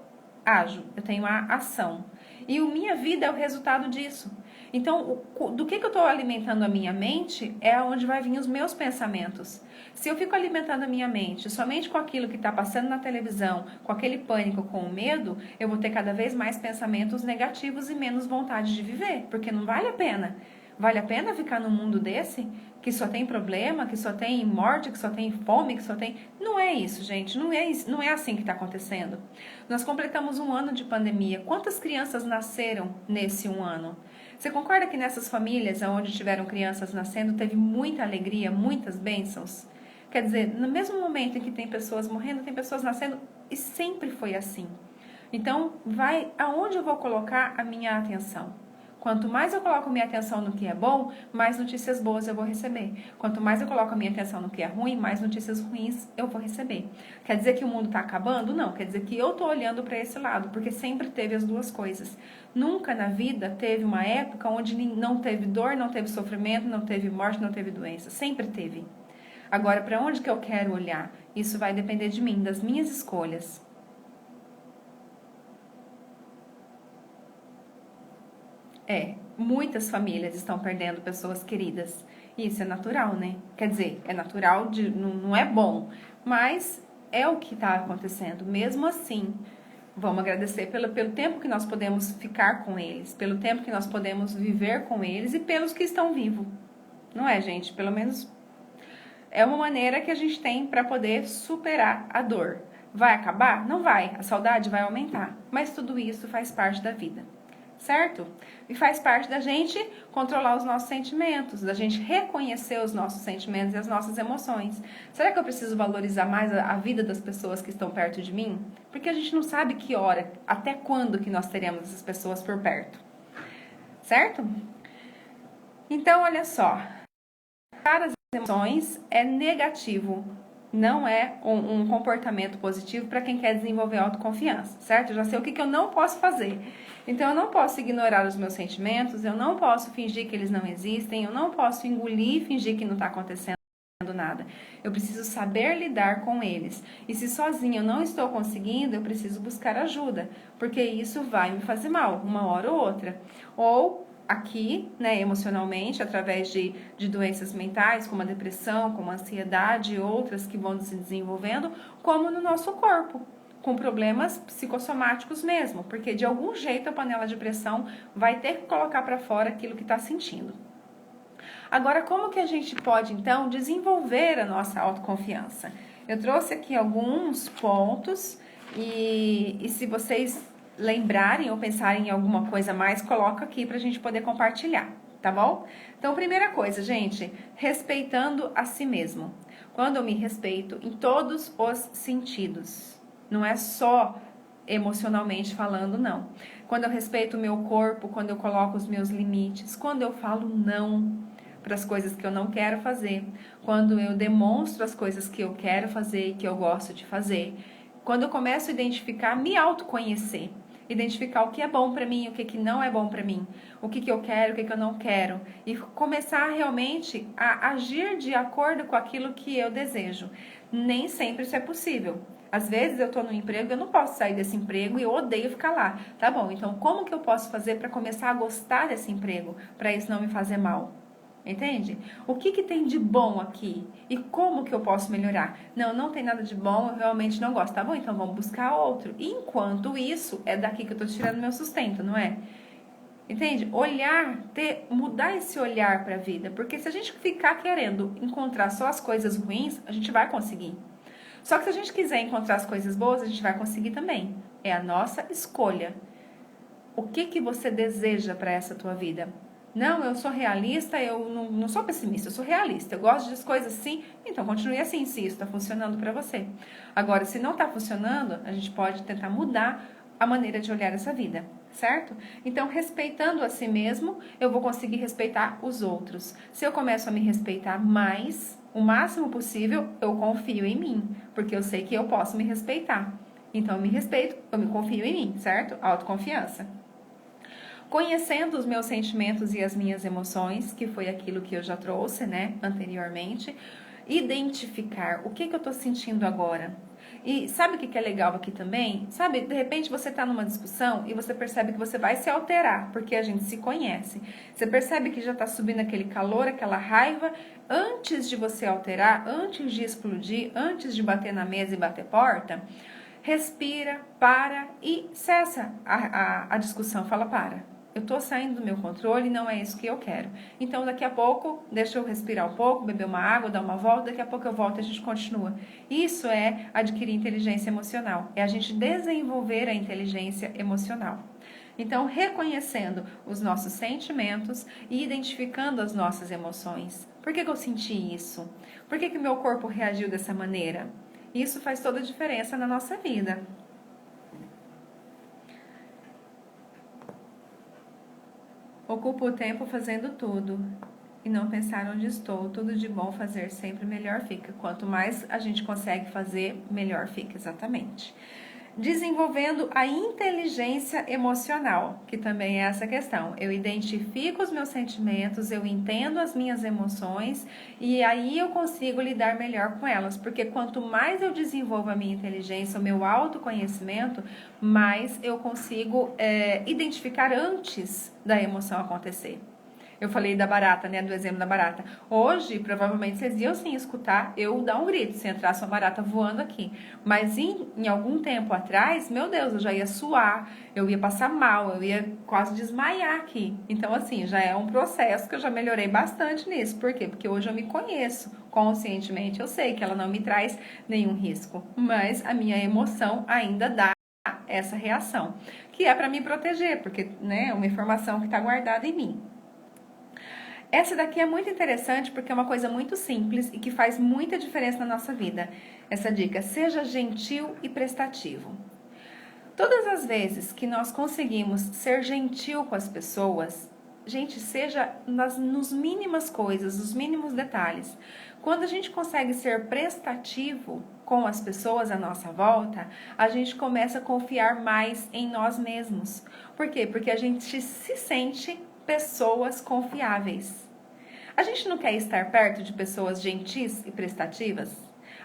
ajo. Eu tenho a ação. E a minha vida é o resultado disso. Então, do que eu estou alimentando a minha mente é onde vai vir os meus pensamentos. Se eu fico alimentando a minha mente somente com aquilo que está passando na televisão, com aquele pânico, com o medo, eu vou ter cada vez mais pensamentos negativos e menos vontade de viver, porque não vale a pena. Vale a pena ficar num mundo desse? Que só tem problema, que só tem morte, que só tem fome, que só tem... Não é isso, gente. Não é assim que está acontecendo. Nós completamos 1 ano de pandemia. Quantas crianças nasceram nesse 1 ano? Você concorda que nessas famílias onde tiveram crianças nascendo, teve muita alegria, muitas bênçãos? Quer dizer, no mesmo momento em que tem pessoas morrendo, tem pessoas nascendo, e sempre foi assim. Então, aonde eu vou colocar a minha atenção? Quanto mais eu coloco minha atenção no que é bom, mais notícias boas eu vou receber. Quanto mais eu coloco a minha atenção no que é ruim, mais notícias ruins eu vou receber. Quer dizer que o mundo está acabando? Não, quer dizer que eu estou olhando para esse lado, porque sempre teve as duas coisas. Nunca na vida teve uma época onde não teve dor, não teve sofrimento, não teve morte, não teve doença. Sempre teve. Agora, para onde que eu quero olhar? Isso vai depender de mim, das minhas escolhas. Muitas famílias estão perdendo pessoas queridas. E isso é natural, né? Quer dizer, é natural, não é bom, mas é o que está acontecendo. Mesmo assim, vamos agradecer pelo tempo que nós podemos ficar com eles, pelo tempo que nós podemos viver com eles e pelos que estão vivos. Não é, gente? Pelo menos é uma maneira que a gente tem para poder superar a dor. Vai acabar? Não vai. A saudade vai aumentar. Mas tudo isso faz parte da vida. Certo? E faz parte da gente controlar os nossos sentimentos, da gente reconhecer os nossos sentimentos e as nossas emoções. Será que eu preciso valorizar mais a vida das pessoas que estão perto de mim? Porque a gente não sabe que hora, até quando que nós teremos essas pessoas por perto. Certo? Então, olha só, para as emoções é negativo, não é um comportamento positivo para quem quer desenvolver autoconfiança, certo? Eu já sei o que eu não posso fazer. Então, eu não posso ignorar os meus sentimentos, eu não posso fingir que eles não existem, eu não posso engolir e fingir que não está acontecendo nada. Eu preciso saber lidar com eles. E se sozinha eu não estou conseguindo, eu preciso buscar ajuda, porque isso vai me fazer mal, uma hora ou outra. Ou aqui, né, emocionalmente, através de doenças mentais, como a depressão, como a ansiedade e outras que vão se desenvolvendo, como no nosso corpo, com problemas psicossomáticos mesmo, porque de algum jeito a panela de pressão vai ter que colocar para fora aquilo que está sentindo. Agora, como que a gente pode, então, desenvolver a nossa autoconfiança? Eu trouxe aqui alguns pontos e se vocês lembrarem ou pensarem em alguma coisa a mais, coloca aqui para a gente poder compartilhar, tá bom? Então, primeira coisa, gente, respeitando a si mesmo. Quando eu me respeito em todos os sentidos, não é só emocionalmente falando, não. Quando eu respeito o meu corpo, quando eu coloco os meus limites, quando eu falo não para as coisas que eu não quero fazer, quando eu demonstro as coisas que eu quero fazer e que eu gosto de fazer, quando eu começo a identificar, me autoconhecer, identificar o que é bom para mim, o que não é bom para mim, o que eu quero, o que eu não quero, e começar realmente a agir de acordo com aquilo que eu desejo. Nem sempre isso é possível. Às vezes eu estou no emprego, eu não posso sair desse emprego e eu odeio ficar lá. Tá bom, então como que eu posso fazer para começar a gostar desse emprego, para isso não me fazer mal? Entende? O que tem de bom aqui? E como que eu posso melhorar? Não tem nada de bom, eu realmente não gosto. Tá bom, então vamos buscar outro. E enquanto isso, é daqui que eu tô tirando meu sustento, não é? Entende? Olhar, mudar esse olhar para a vida. Porque se a gente ficar querendo encontrar só as coisas ruins, a gente vai conseguir. Só que se a gente quiser encontrar as coisas boas, a gente vai conseguir também. É a nossa escolha. O que você deseja para essa tua vida? Não, eu sou realista, eu não sou pessimista, eu sou realista. Eu gosto das coisas assim, então continue assim, se isso está funcionando para você. Agora, se não está funcionando, a gente pode tentar mudar a maneira de olhar essa vida, certo? Então, respeitando a si mesmo, eu vou conseguir respeitar os outros. Se eu começo a me respeitar mais, o máximo possível, eu confio em mim, porque eu sei que eu posso me respeitar. Então, eu me respeito, eu me confio em mim, certo? Autoconfiança. Conhecendo os meus sentimentos e as minhas emoções, que foi aquilo que eu já trouxe, né, anteriormente. Identificar o que eu tô sentindo agora. E sabe o que é legal aqui também? Sabe, de repente você tá numa discussão e você percebe que você vai se alterar, porque a gente se conhece. Você percebe que já tá subindo aquele calor, aquela raiva. Antes de você alterar, antes de explodir, antes de bater na mesa e bater porta, respira, para e cessa a discussão. Fala, para. Eu tô saindo do meu controle e não é isso que eu quero. Então, daqui a pouco, deixa eu respirar um pouco, beber uma água, dar uma volta, daqui a pouco eu volto e a gente continua. Isso é adquirir inteligência emocional. É a gente desenvolver a inteligência emocional. Então, reconhecendo os nossos sentimentos e identificando as nossas emoções. Por que eu senti isso? Por que meu corpo reagiu dessa maneira? Isso faz toda a diferença na nossa vida. Ocupo o tempo fazendo tudo e não pensar onde estou. Tudo de bom fazer sempre melhor fica. Quanto mais a gente consegue fazer, melhor fica, exatamente. Desenvolvendo a inteligência emocional, que também é essa questão. Eu identifico os meus sentimentos, eu entendo as minhas emoções e aí eu consigo lidar melhor com elas, porque quanto mais eu desenvolvo a minha inteligência, o meu autoconhecimento, mais eu consigo identificar antes da emoção acontecer. Eu falei da barata, né? Do exemplo da barata. Hoje, provavelmente, vocês iam sim escutar eu dar um grito se entrasse uma barata voando aqui. Mas em algum tempo atrás, meu Deus, eu já ia suar, eu ia passar mal, eu ia quase desmaiar aqui. Então, assim, já é um processo que eu já melhorei bastante nisso. Por quê? Porque hoje eu me conheço conscientemente. Eu sei que ela não me traz nenhum risco. Mas a minha emoção ainda dá essa reação. Que é para me proteger, porque, né, é uma informação que está guardada em mim. Essa daqui é muito interessante porque é uma coisa muito simples e que faz muita diferença na nossa vida. Essa dica, seja gentil e prestativo. Todas as vezes que nós conseguimos ser gentil com as pessoas, gente, seja nos mínimas coisas, nos mínimos detalhes. Quando a gente consegue ser prestativo com as pessoas à nossa volta, a gente começa a confiar mais em nós mesmos. Por quê? Porque a gente se sente pessoas confiáveis. A gente não quer estar perto de pessoas gentis e prestativas?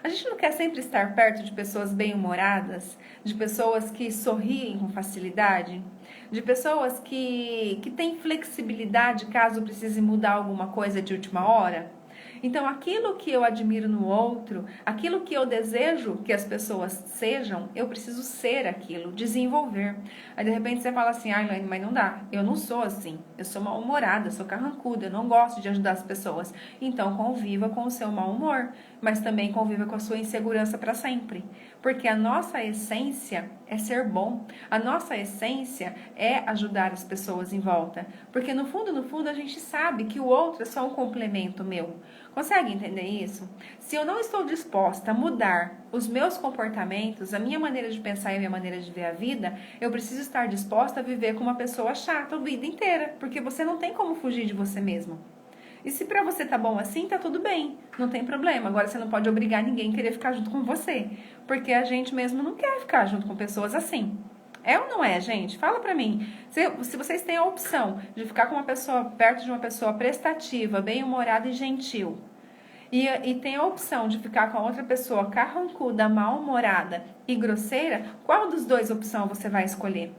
A gente não quer sempre estar perto de pessoas bem-humoradas, de pessoas que sorriem com facilidade, de pessoas que têm flexibilidade caso precise mudar alguma coisa de última hora? Então, aquilo que eu admiro no outro, aquilo que eu desejo que as pessoas sejam, eu preciso ser aquilo, desenvolver. Aí, de repente, você fala assim, Elaine, mas não dá. Eu não sou assim. Eu sou mal-humorada, sou carrancuda, eu não gosto de ajudar as pessoas. Então, conviva com o seu mau humor, mas também conviva com a sua insegurança para sempre. Porque a nossa essência é ser bom. A nossa essência é ajudar as pessoas em volta. Porque, no fundo, a gente sabe que o outro é só um complemento meu. Consegue entender isso? Se eu não estou disposta a mudar os meus comportamentos, a minha maneira de pensar e a minha maneira de ver a vida, eu preciso estar disposta a viver com uma pessoa chata a vida inteira, porque você não tem como fugir de você mesmo. E se pra você tá bom assim, tá tudo bem, não tem problema. Agora você não pode obrigar ninguém a querer ficar junto com você, porque a gente mesmo não quer ficar junto com pessoas assim. É ou não é, gente? Fala pra mim. Se vocês têm a opção de ficar com uma pessoa, perto de uma pessoa prestativa, bem-humorada e gentil, e tem a opção de ficar com a outra pessoa carrancuda, mal-humorada e grosseira, qual dos dois opções você vai escolher?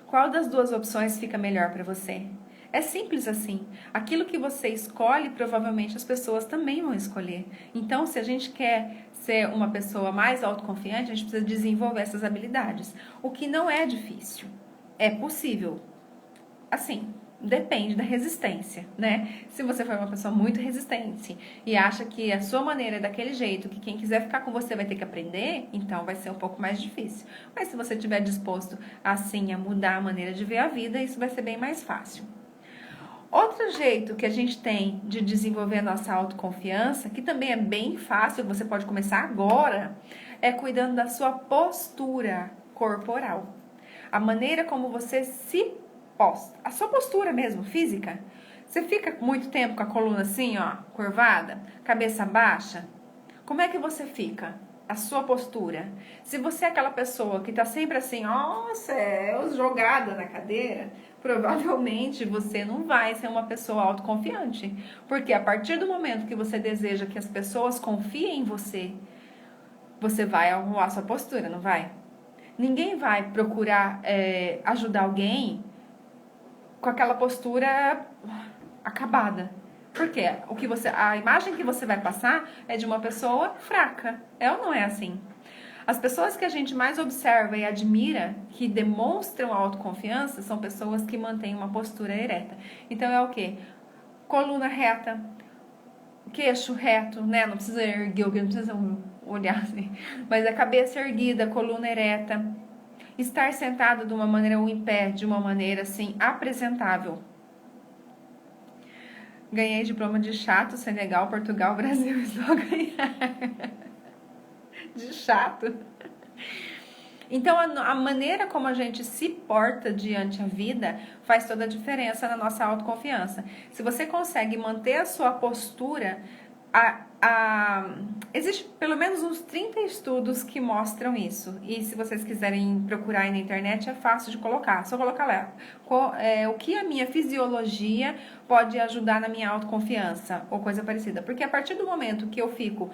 Qual das duas opções fica melhor pra você? É simples assim. Aquilo que você escolhe, provavelmente as pessoas também vão escolher. Então, se a gente quer ser uma pessoa mais autoconfiante, a gente precisa desenvolver essas habilidades. O que não é difícil. É possível. Assim, depende da resistência, né? Se você for uma pessoa muito resistente e acha que a sua maneira é daquele jeito, que quem quiser ficar com você vai ter que aprender, então vai ser um pouco mais difícil. Mas se você estiver disposto, assim, a mudar a maneira de ver a vida, isso vai ser bem mais fácil. Outro jeito que a gente tem de desenvolver a nossa autoconfiança, que também é bem fácil, você pode começar agora, é cuidando da sua postura corporal. A maneira como você se posta, a sua postura mesmo, física. Você fica muito tempo com a coluna assim, ó, curvada, cabeça baixa? Como é que você fica? A sua postura. Se você é aquela pessoa que tá sempre assim, ó céus, jogada na cadeira, provavelmente você não vai ser uma pessoa autoconfiante. Porque a partir do momento que você deseja que as pessoas confiem em você, você vai arrumar a sua postura, não vai? Ninguém vai procurar ajudar alguém com aquela postura acabada. Por quê? A imagem que você vai passar é de uma pessoa fraca. É ou não é assim? As pessoas que a gente mais observa e admira, que demonstram autoconfiança, são pessoas que mantêm uma postura ereta. Então é o quê? Coluna reta, queixo reto, né? Não precisa erguer, não precisa olhar assim. Mas a cabeça erguida, coluna ereta. Estar sentado de uma maneira ou em pé, de uma maneira assim, apresentável. Ganhei diploma de chato, Senegal, Portugal, Brasil, estou ganhar. De chato. Então, a maneira como a gente se porta diante a vida faz toda a diferença na nossa autoconfiança. Se você consegue manter a sua postura, existe pelo menos uns 30 estudos que mostram isso. E se vocês quiserem procurar aí na internet, é fácil de colocar. Só colocar lá. O que a minha fisiologia pode ajudar na minha autoconfiança, ou coisa parecida. Porque a partir do momento que eu fico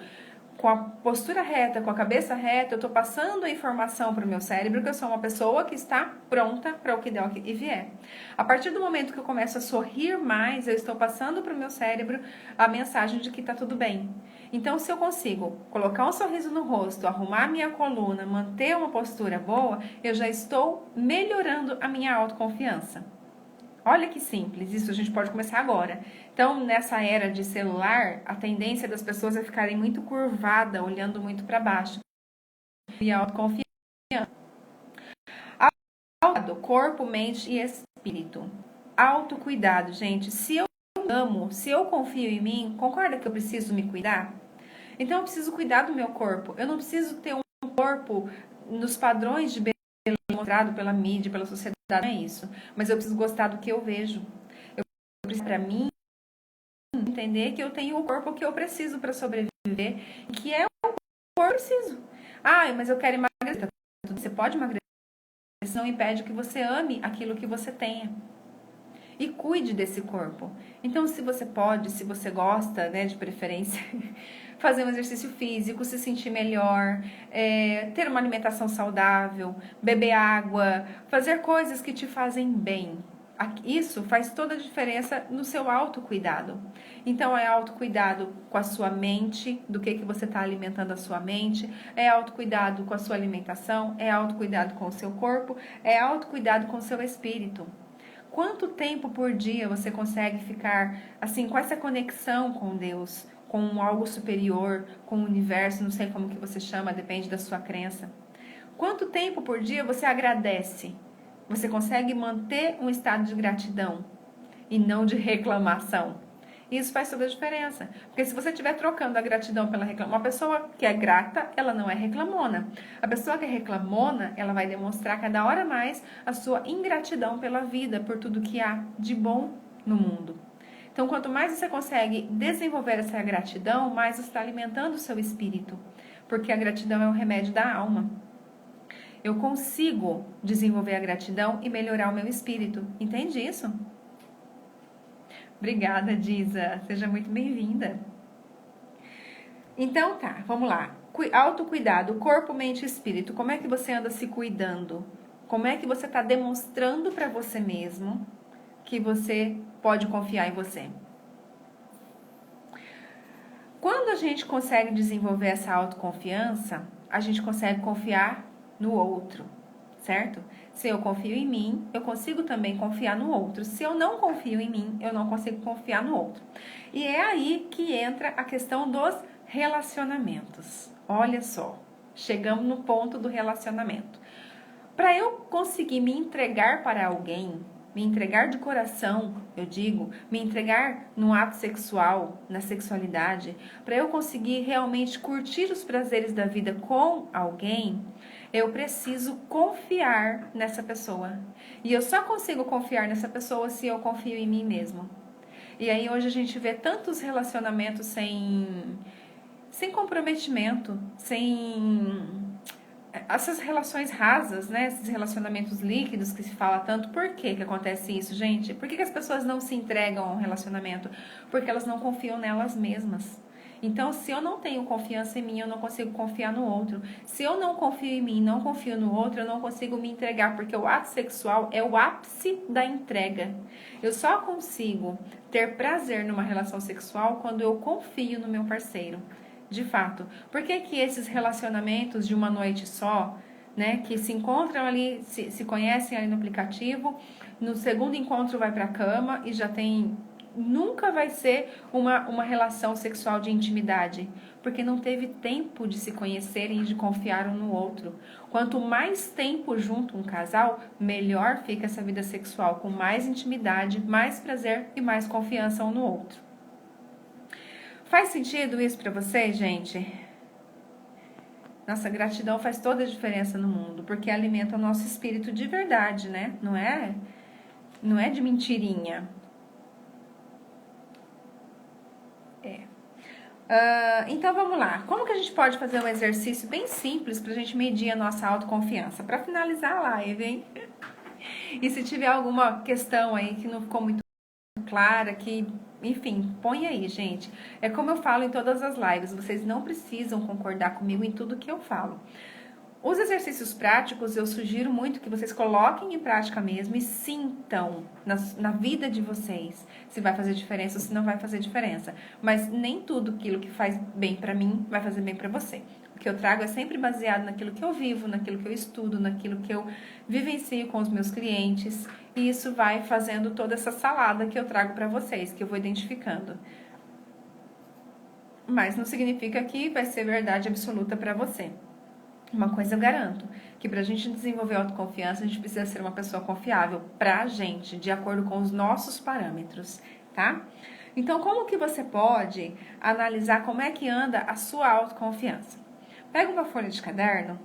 com a postura reta, com a cabeça reta, eu estou passando a informação para o meu cérebro que eu sou uma pessoa que está pronta para o que der e vier. A partir do momento que eu começo a sorrir mais, eu estou passando para o meu cérebro a mensagem de que está tudo bem. Então, se eu consigo colocar um sorriso no rosto, arrumar a minha coluna, manter uma postura boa, eu já estou melhorando a minha autoconfiança. Olha que simples, isso a gente pode começar agora. Então, nessa era de celular, a tendência das pessoas é ficarem muito curvada, olhando muito para baixo. E a autoconfiança. Corpo, mente e espírito. Autocuidado, gente. Se eu amo, se eu confio em mim, concorda que eu preciso me cuidar? Então, eu preciso cuidar do meu corpo. Eu não preciso ter um corpo nos padrões de beleza demonstrado pela mídia, pela sociedade, não é isso. Mas eu preciso gostar do que eu vejo. Eu preciso, para mim, entender que eu tenho o corpo que eu preciso para sobreviver, que é o corpo que eu preciso. Mas eu quero emagrecer. Você pode emagrecer, isso não impede que você ame aquilo que você tenha. E cuide desse corpo. Então, se você pode, se você gosta, né, de preferência, fazer um exercício físico, se sentir melhor, ter uma alimentação saudável, beber água, fazer coisas que te fazem bem. Isso faz toda a diferença no seu autocuidado. Então, é autocuidado com a sua mente, do que você está alimentando a sua mente, é autocuidado com a sua alimentação, é autocuidado com o seu corpo, é autocuidado com o seu espírito. Quanto tempo por dia você consegue ficar assim com essa conexão com Deus, com algo superior, com o universo, não sei como que você chama, depende da sua crença. Quanto tempo por dia você agradece? Você consegue manter um estado de gratidão e não de reclamação? Isso faz toda a diferença. Porque se você estiver trocando a gratidão pela reclamação, uma pessoa que é grata, ela não é reclamona. A pessoa que é reclamona, ela vai demonstrar cada hora mais a sua ingratidão pela vida, por tudo que há de bom no mundo. Então, quanto mais você consegue desenvolver essa gratidão, mais você está alimentando o seu espírito. Porque a gratidão é o remédio da alma. Eu consigo desenvolver a gratidão e melhorar o meu espírito. Entende isso? Obrigada, Diza. Seja muito bem-vinda. Então tá, vamos lá. Autocuidado, corpo, mente e espírito. Como é que você anda se cuidando? Como é que você está demonstrando para você mesmo que você pode confiar em você? Quando a gente consegue desenvolver essa autoconfiança, a gente consegue confiar no outro, certo? Se eu confio em mim, eu consigo também confiar no outro. Se eu não confio em mim, eu não consigo confiar no outro. E é aí que entra a questão dos relacionamentos. Olha só, chegamos no ponto do relacionamento. Para eu conseguir me entregar para alguém, me entregar de coração, eu digo, me entregar no ato sexual, na sexualidade, para eu conseguir realmente curtir os prazeres da vida com alguém, eu preciso confiar nessa pessoa. E eu só consigo confiar nessa pessoa se eu confio em mim mesmo. E aí hoje a gente vê tantos relacionamentos sem comprometimento, sem essas relações rasas, né? Esses relacionamentos líquidos que se fala tanto. Por que acontece isso, gente? Por que as pessoas não se entregam a um relacionamento? Porque elas não confiam nelas mesmas. Então, se eu não tenho confiança em mim, eu não consigo confiar no outro. Se eu não confio em mim, não confio no outro, eu não consigo me entregar, porque o ato sexual é o ápice da entrega. Eu só consigo ter prazer numa relação sexual quando eu confio no meu parceiro. De fato. Por que que esses relacionamentos de uma noite só, né, que se encontram ali, se conhecem ali no aplicativo, no segundo encontro vai pra cama e já tem... Nunca vai ser uma relação sexual de intimidade, porque não teve tempo de se conhecerem e de confiar um no outro. Quanto mais tempo junto um casal, melhor fica essa vida sexual, com mais intimidade, mais prazer e mais confiança um no outro. Faz sentido isso pra vocês, gente? Nossa, gratidão faz toda a diferença no mundo, porque alimenta o nosso espírito de verdade, né? Não é de mentirinha. Então vamos lá. Como que a gente pode fazer um exercício bem simples pra gente medir a nossa autoconfiança? Pra finalizar a live, hein? E se tiver alguma questão aí que não ficou muito clara, que, enfim, põe aí, gente. É como eu falo em todas as lives, vocês não precisam concordar comigo em tudo que eu falo. Os exercícios práticos, eu sugiro muito que vocês coloquem em prática mesmo e sintam na vida de vocês se vai fazer diferença ou se não vai fazer diferença. Mas nem tudo aquilo que faz bem pra mim vai fazer bem pra você. O que eu trago é sempre baseado naquilo que eu vivo, naquilo que eu estudo, naquilo que eu vivencio com os meus clientes. E isso vai fazendo toda essa salada que eu trago pra vocês, que eu vou identificando. Mas não significa que vai ser verdade absoluta pra você. Uma coisa eu garanto, que pra gente desenvolver autoconfiança, a gente precisa ser uma pessoa confiável pra gente, de acordo com os nossos parâmetros, tá? Então, como que você pode analisar como é que anda a sua autoconfiança? Pega uma folha de caderno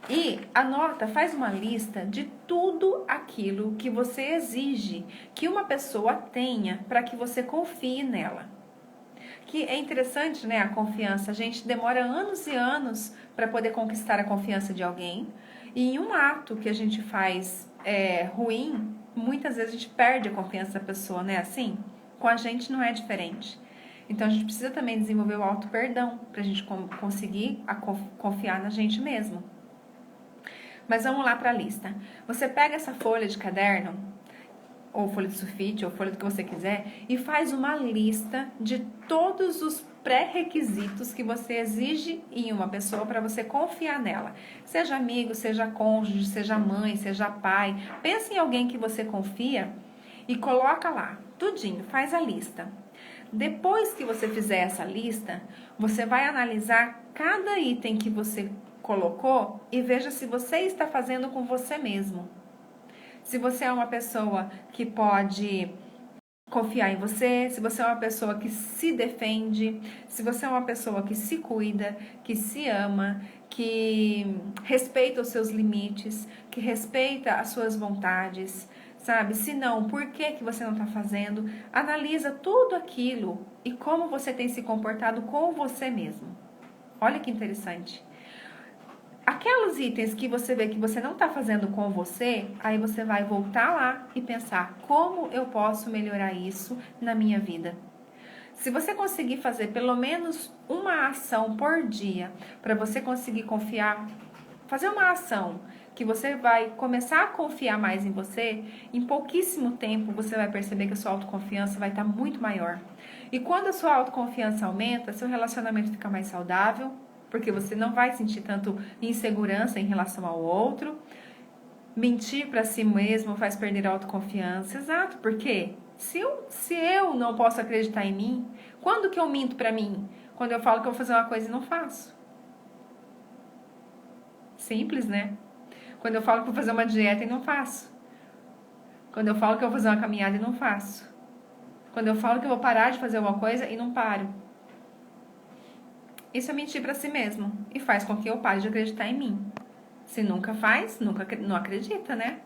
E anota, faz uma lista de tudo aquilo que você exige que uma pessoa tenha para que você confie nela. Que é interessante, né, a confiança. A gente demora anos e anos para poder conquistar a confiança de alguém. E em um ato que a gente faz ruim, muitas vezes a gente perde a confiança da pessoa, né? Assim, com a gente não é diferente. Então a gente precisa também desenvolver o auto-perdão para a gente conseguir confiar na gente mesmo. Mas vamos lá para a lista. Você pega essa folha de caderno, ou folha de sulfite, ou folha do que você quiser, e faz uma lista de todos os pré-requisitos que você exige em uma pessoa para você confiar nela. Seja amigo, seja cônjuge, seja mãe, seja pai. Pensa em alguém que você confia e coloca lá, tudinho, faz a lista. Depois que você fizer essa lista, você vai analisar cada item que você colocou e veja se você está fazendo com você mesmo. Se você é uma pessoa que pode confiar em você, se você é uma pessoa que se defende, se você é uma pessoa que se cuida, que se ama, que respeita os seus limites, que respeita as suas vontades, sabe? Se não, por que você não está fazendo? Analisa tudo aquilo e como você tem se comportado com você mesmo. Olha que interessante. Aqueles itens que você vê que você não está fazendo com você, aí você vai voltar lá e pensar, como eu posso melhorar isso na minha vida? Se você conseguir fazer pelo menos uma ação por dia, para você conseguir confiar, fazer uma ação que você vai começar a confiar mais em você, em pouquíssimo tempo você vai perceber que a sua autoconfiança vai estar muito maior. E quando a sua autoconfiança aumenta, seu relacionamento fica mais saudável, porque você não vai sentir tanto insegurança em relação ao outro. Mentir para si mesmo faz perder a autoconfiança. Exato, porque se eu não posso acreditar em mim, quando que eu minto para mim? Quando eu falo que eu vou fazer uma coisa e não faço. Simples, né? Quando eu falo que vou fazer uma dieta e não faço. Quando eu falo que eu vou fazer uma caminhada e não faço. Quando eu falo que eu vou parar de fazer alguma coisa e não paro. Isso é mentir para si mesmo e faz com que eu pare de acreditar em mim. Se nunca faz, não acredita, né?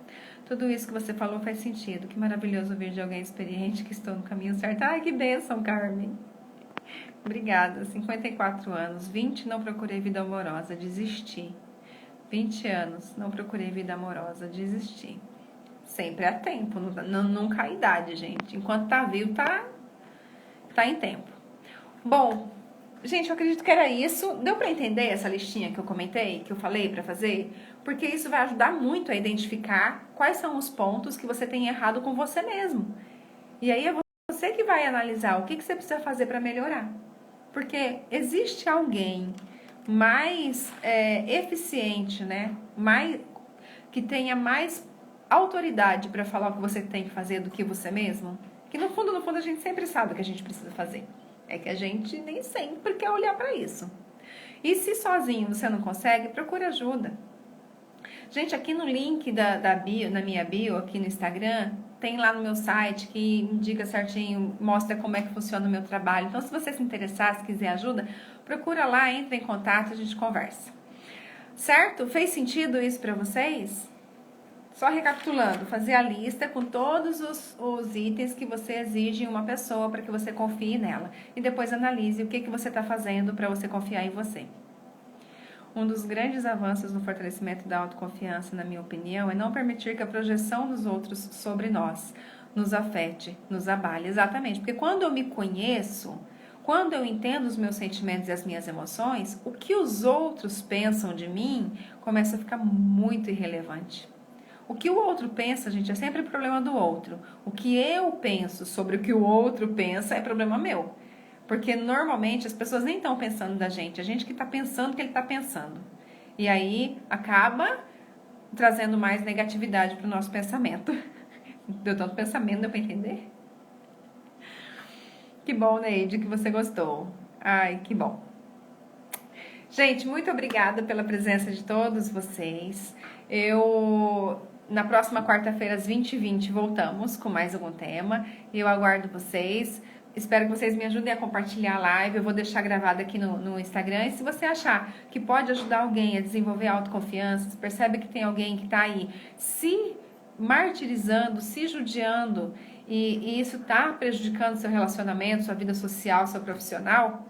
Tudo isso que você falou faz sentido. Que maravilhoso ouvir de alguém experiente que estou no caminho certo. Ai, que bênção, Carmen. Obrigada. 54 anos. 20, não procurei vida amorosa. Desisti. 20 anos, não procurei vida amorosa. Desisti. Sempre há tempo. Nunca há idade, gente. Enquanto tá vivo, tá em tempo. Bom, gente, eu acredito que era isso. Deu pra entender essa listinha que eu comentei, que eu falei pra fazer? Porque isso vai ajudar muito a identificar quais são os pontos que você tem errado com você mesmo. E aí é você que vai analisar o que você precisa fazer pra melhorar. Porque existe alguém mais eficiente, né? Que tenha mais autoridade pra falar o que você tem que fazer do que você mesmo. Que no fundo, a gente sempre sabe o que a gente precisa fazer. É que a gente nem sempre quer olhar para isso. E se sozinho você não consegue, procure ajuda. Gente, aqui no link da bio, na minha bio, aqui no Instagram, tem lá no meu site que indica certinho, mostra como é que funciona o meu trabalho. Então, se você se interessar, se quiser ajuda, procura lá, entra em contato, a gente conversa. Certo? Fez sentido isso para vocês? Só recapitulando, fazer a lista com todos os itens que você exige em uma pessoa para que você confie nela. E depois analise o que você está fazendo para você confiar em você. Um dos grandes avanços no fortalecimento da autoconfiança, na minha opinião, é não permitir que a projeção dos outros sobre nós nos afete, nos abale. Exatamente, porque quando eu me conheço, quando eu entendo os meus sentimentos e as minhas emoções, o que os outros pensam de mim começa a ficar muito irrelevante. O que o outro pensa, gente, é sempre problema do outro. O que eu penso sobre o que o outro pensa é problema meu. Porque normalmente as pessoas nem estão pensando da gente. A gente que está pensando o que ele está pensando. E aí acaba trazendo mais negatividade para o nosso pensamento. Deu tanto pensamento, deu para entender? Que bom, Neide, que você gostou. Ai, que bom. Gente, muito obrigada pela presença de todos vocês. Na próxima quarta-feira, às 20h20, voltamos com mais algum tema. E eu aguardo vocês. Espero que vocês me ajudem a compartilhar a live. Eu vou deixar gravada aqui no Instagram. E se você achar que pode ajudar alguém a desenvolver autoconfiança, percebe que tem alguém que está aí se martirizando, se judiando, e isso está prejudicando seu relacionamento, sua vida social, seu profissional,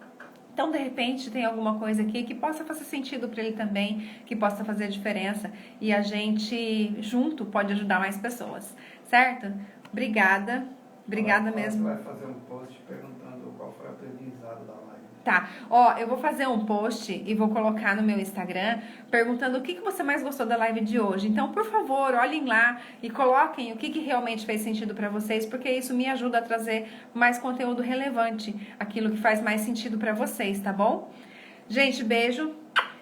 então, de repente, tem alguma coisa aqui que possa fazer sentido para ele também, que possa fazer a diferença, e a gente, junto, pode ajudar mais pessoas, certo? Obrigada. Obrigada mesmo. Você vai fazer um post perguntando qual foi o aprendizado da live. Tá, ó, eu vou fazer um post e vou colocar no meu Instagram perguntando o que você mais gostou da live de hoje. Então, por favor, olhem lá e coloquem o que realmente fez sentido pra vocês, porque isso me ajuda a trazer mais conteúdo relevante, aquilo que faz mais sentido pra vocês, tá bom? Gente, beijo.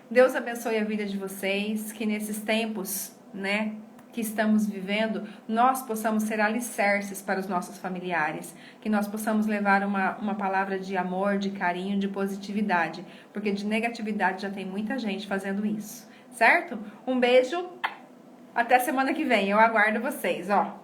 Deus abençoe a vida de vocês, que nesses tempos, né, que estamos vivendo, nós possamos ser alicerces para os nossos familiares, que nós possamos levar uma palavra de amor, de carinho, de positividade, porque de negatividade já tem muita gente fazendo isso, certo? Um beijo, até semana que vem, eu aguardo vocês, ó.